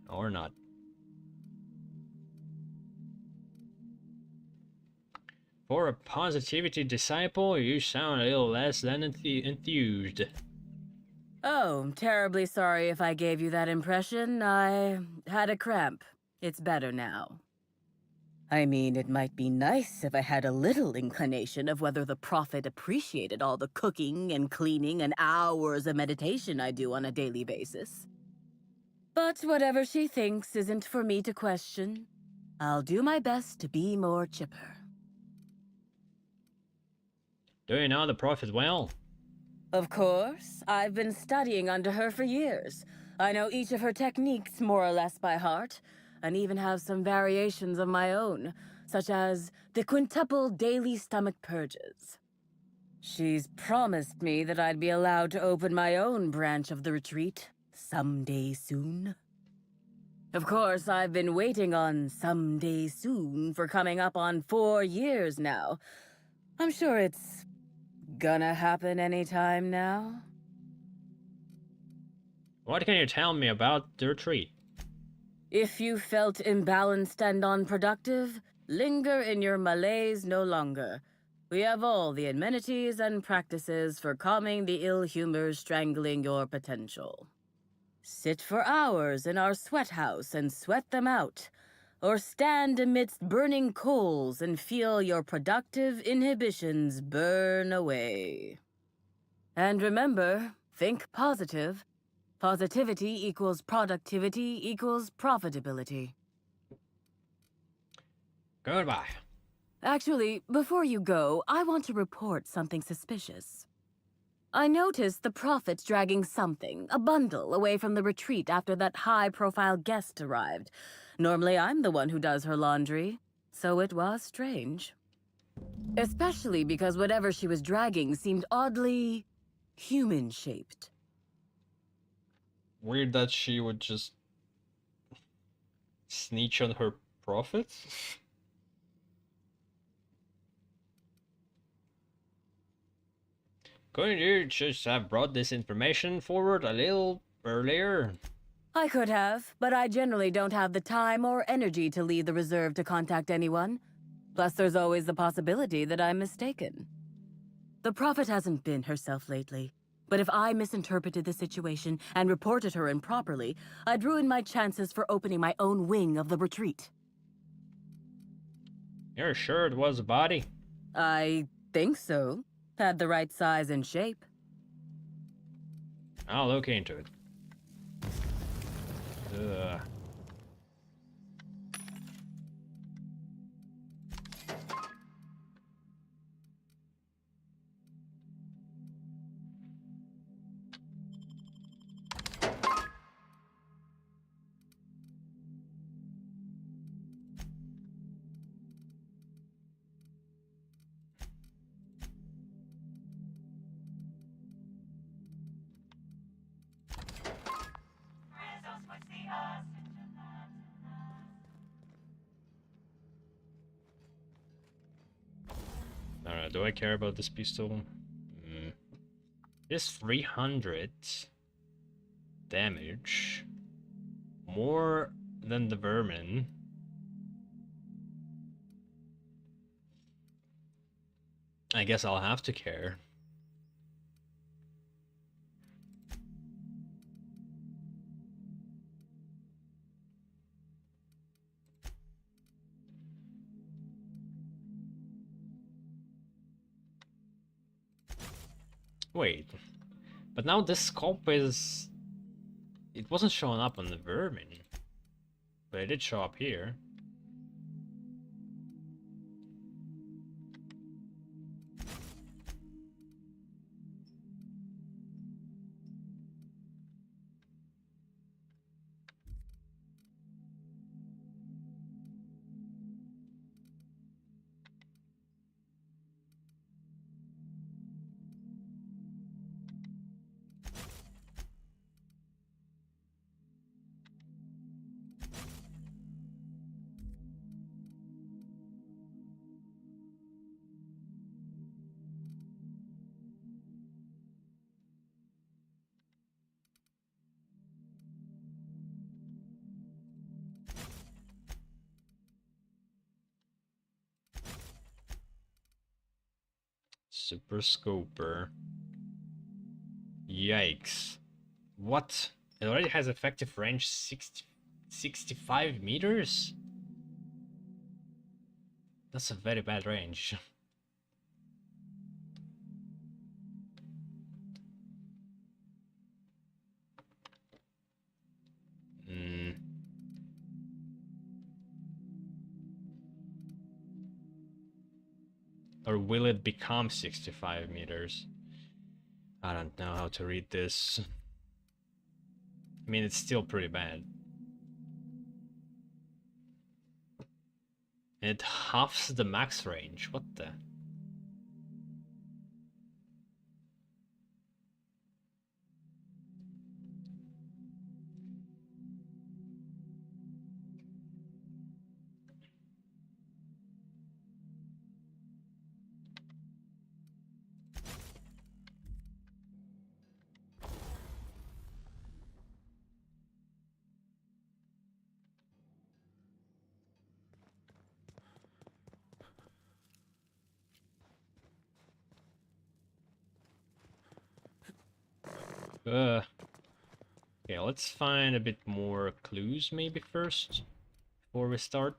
Or not. For a positivity disciple, you sound a little less than enthused. Oh, terribly sorry if I gave you that impression. I had a cramp. It's better now. I mean, it might be nice if I had a little inclination of whether the prophet appreciated all the cooking and cleaning and hours of meditation I do on a daily basis. But whatever she thinks isn't for me to question. I'll do my best to be more chipper. Do you know the prophet well? Of course. I've been studying under her for years. I know each of her techniques more or less by heart, and even have some variations of my own, such as the quintuple daily stomach purges. She's promised me that I'd be allowed to open my own branch of the retreat someday soon. Of course, I've been waiting on someday soon for coming up on 4 years now. I'm sure it's gonna happen anytime now. What can you tell me about the retreat? If you felt imbalanced and unproductive, linger in your malaise no longer. We have all the amenities and practices for calming the ill humors strangling your potential. Sit for hours in our sweat house and sweat them out, or stand amidst burning coals and feel your productive inhibitions burn away. And remember, think positive. Positivity equals productivity equals profitability. Goodbye. Actually, before you go, I want to report something suspicious. I noticed the prophet dragging something, a bundle, away from the retreat after that high-profile guest arrived. Normally, I'm the one who does her laundry, so it was strange. Especially because whatever she was dragging seemed oddly human-shaped. Weird that she would just snitch on her prophet? Couldn't you just have brought this information forward a little earlier? I could have, but I generally don't have the time or energy to leave the reserve to contact anyone. Plus, there's always the possibility that I'm mistaken. The prophet hasn't been herself lately, but if I misinterpreted the situation and reported her improperly, I'd ruin my chances for opening my own wing of the retreat. You're sure it was a body? I think so. Had the right size and shape. I'll look into it. Ugh. Do I care about this pistol? This 300 damage. More than the vermin. I guess I'll have to care. Wait, but now this scope is... It wasn't showing up on the vermin, but it did show up here. Super Scoper. Yikes. What? It already has effective range 65 meters? That's a very bad range. Or will it become 65 meters? I don't know how to read this. I mean, it's still pretty bad. It halves the max range. What the? Okay, let's find a bit more clues maybe first before we start.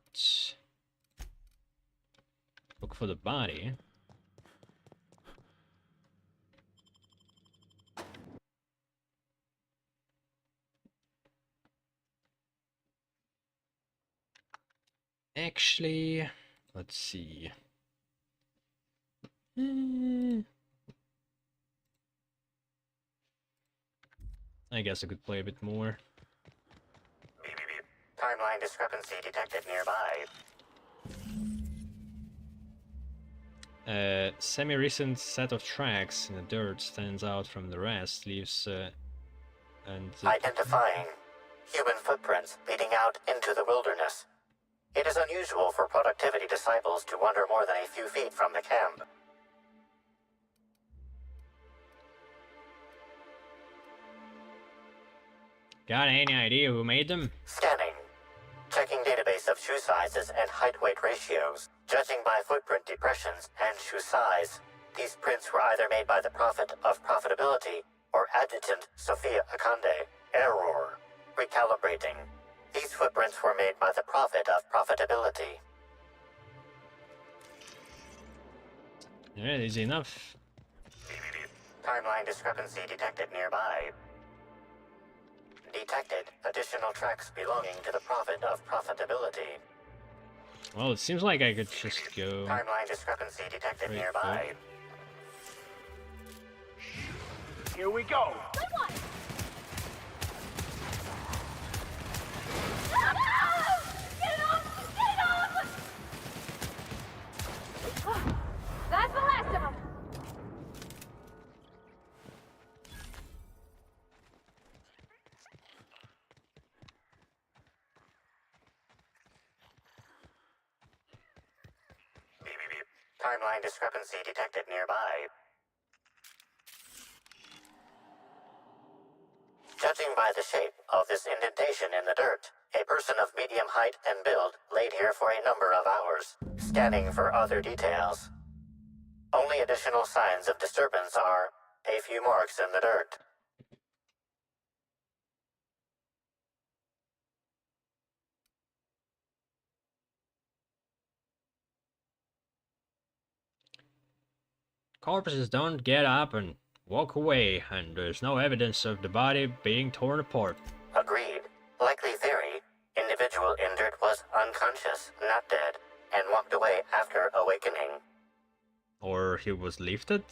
Look for the body. Actually, let's see. I guess I could play a bit more. Beep, beep, beep. Timeline discrepancy detected nearby. Semi-recent set of tracks in the dirt stands out from the rest, leaves Identifying human footprints leading out into the wilderness. It is unusual for productivity disciples to wander more than a few feet from the camp. Got any idea who made them? Scanning. Checking database of shoe sizes and height-weight ratios. Judging by footprint depressions and shoe size, these prints were either made by the Prophet of Profitability or Adjutant Sophia Akande. Error. Recalibrating. These footprints were made by the Prophet of Profitability. Yeah, easy enough. Timeline discrepancy detected nearby. Detected additional tracks belonging to the Prophet of Profitability. Well, it seems like I could just go. Timeline discrepancy detected right nearby. Here we go. Good one! Get it off! Get it off! That's the last of them! Beep, beep, beep. Timeline discrepancy detected nearby. Judging by the shape of this indentation in the dirt, a person of medium height and build laid here for a number of hours. Scanning for other details. Only additional signs of disturbance are a few marks in the dirt. Corpses don't get up and walk away, and there's no evidence of the body being torn apart. Agreed. Likely theory. Individual injured was unconscious, not dead, and walked away after awakening. Or he was lifted?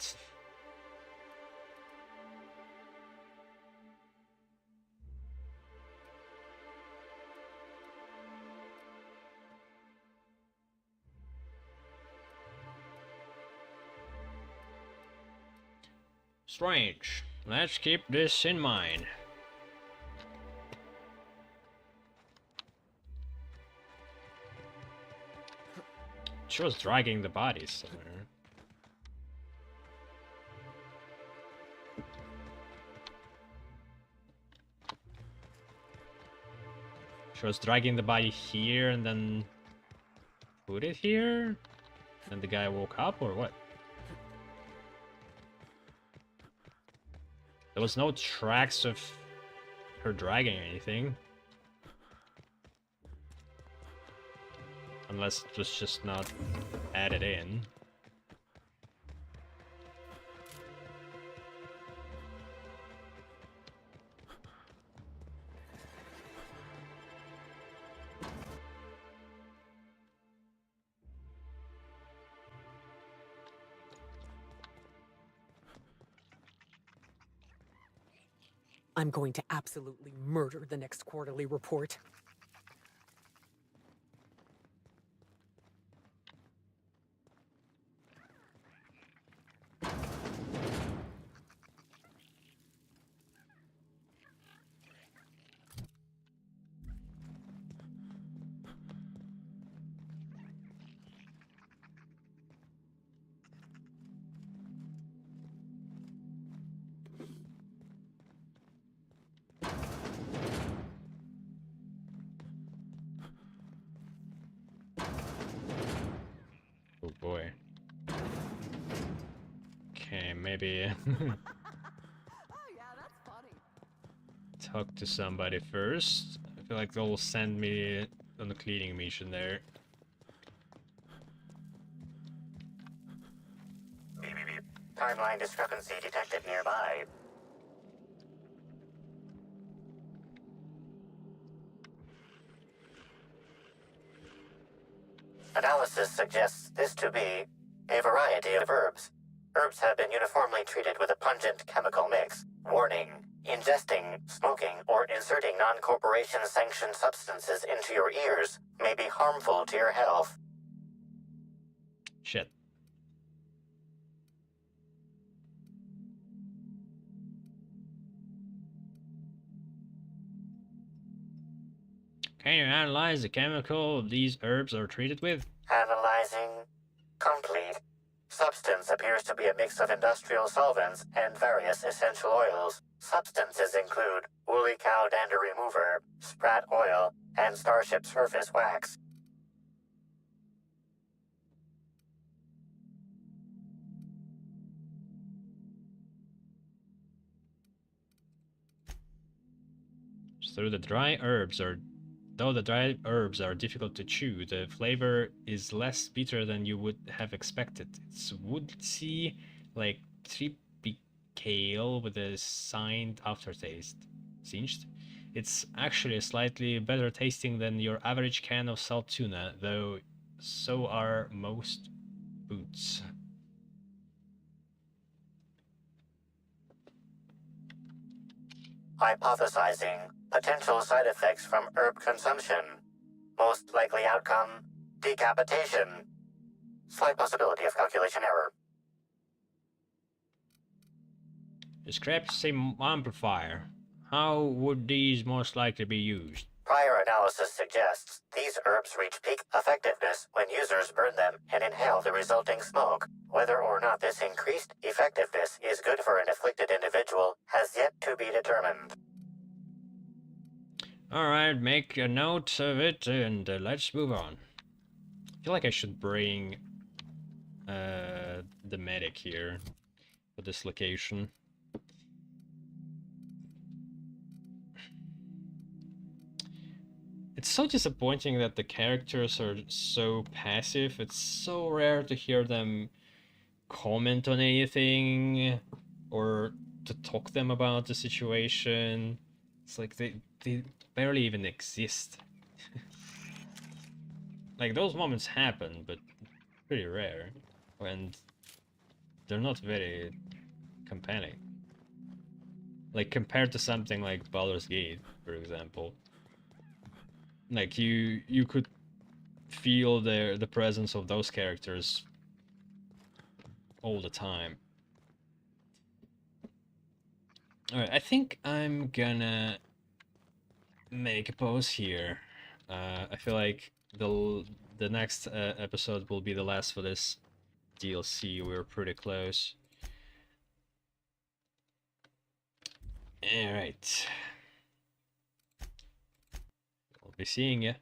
Strange. Let's keep this in mind. She was dragging the bodies somewhere. She was dragging the body here and then put it here? And the guy woke up or what? There was no tracks of her dragging anything. Unless it was just not added in. I'm going to absolutely murder the next quarterly report. Oh boy. Okay, maybe talk to somebody first. I feel like they'll send me on a cleaning mission there. Timeline discrepancy detected nearby. Analysis suggests this to be a variety of herbs. Herbs have been uniformly treated with a pungent chemical mix. Warning: ingesting, smoking, or inserting non-corporation sanctioned substances into your ears may be harmful to your health. Shit. Can you analyze the chemical these herbs are treated with? Analyzing. Complete. Substance appears to be a mix of industrial solvents and various essential oils. Substances include woolly cow dander remover, sprat oil, and starship surface wax. So the dry herbs are difficult to chew, the flavor is less bitter than you would have expected. It's woodsy, like triticale with a signed aftertaste. Singed? It's actually slightly better tasting than your average can of salt tuna, though so are most boots. Hypothesizing. Potential side effects from herb consumption. Most likely outcome: decapitation. Slight possibility of calculation error. Describe the amplifier. How would these most likely be used? Prior analysis suggests these herbs reach peak effectiveness when users burn them and inhale the resulting smoke. Whether or not this increased effectiveness is good for an afflicted individual has yet to be determined. Alright, make a note of it and let's move on. I feel like I should bring the medic here for this location. It's so disappointing that the characters are so passive. It's so rare to hear them comment on anything or to talk to them about the situation. It's like they barely even exist. Like, those moments happen, but pretty rare, and they're not very compelling. Like, compared to something like Baldur's Gate, for example. Like, you could feel the presence of those characters all the time. Alright, I think I'm gonna make a pause here. I feel like the next episode will be the last for this DLC. We're pretty close. Alright. I'll be seeing ya.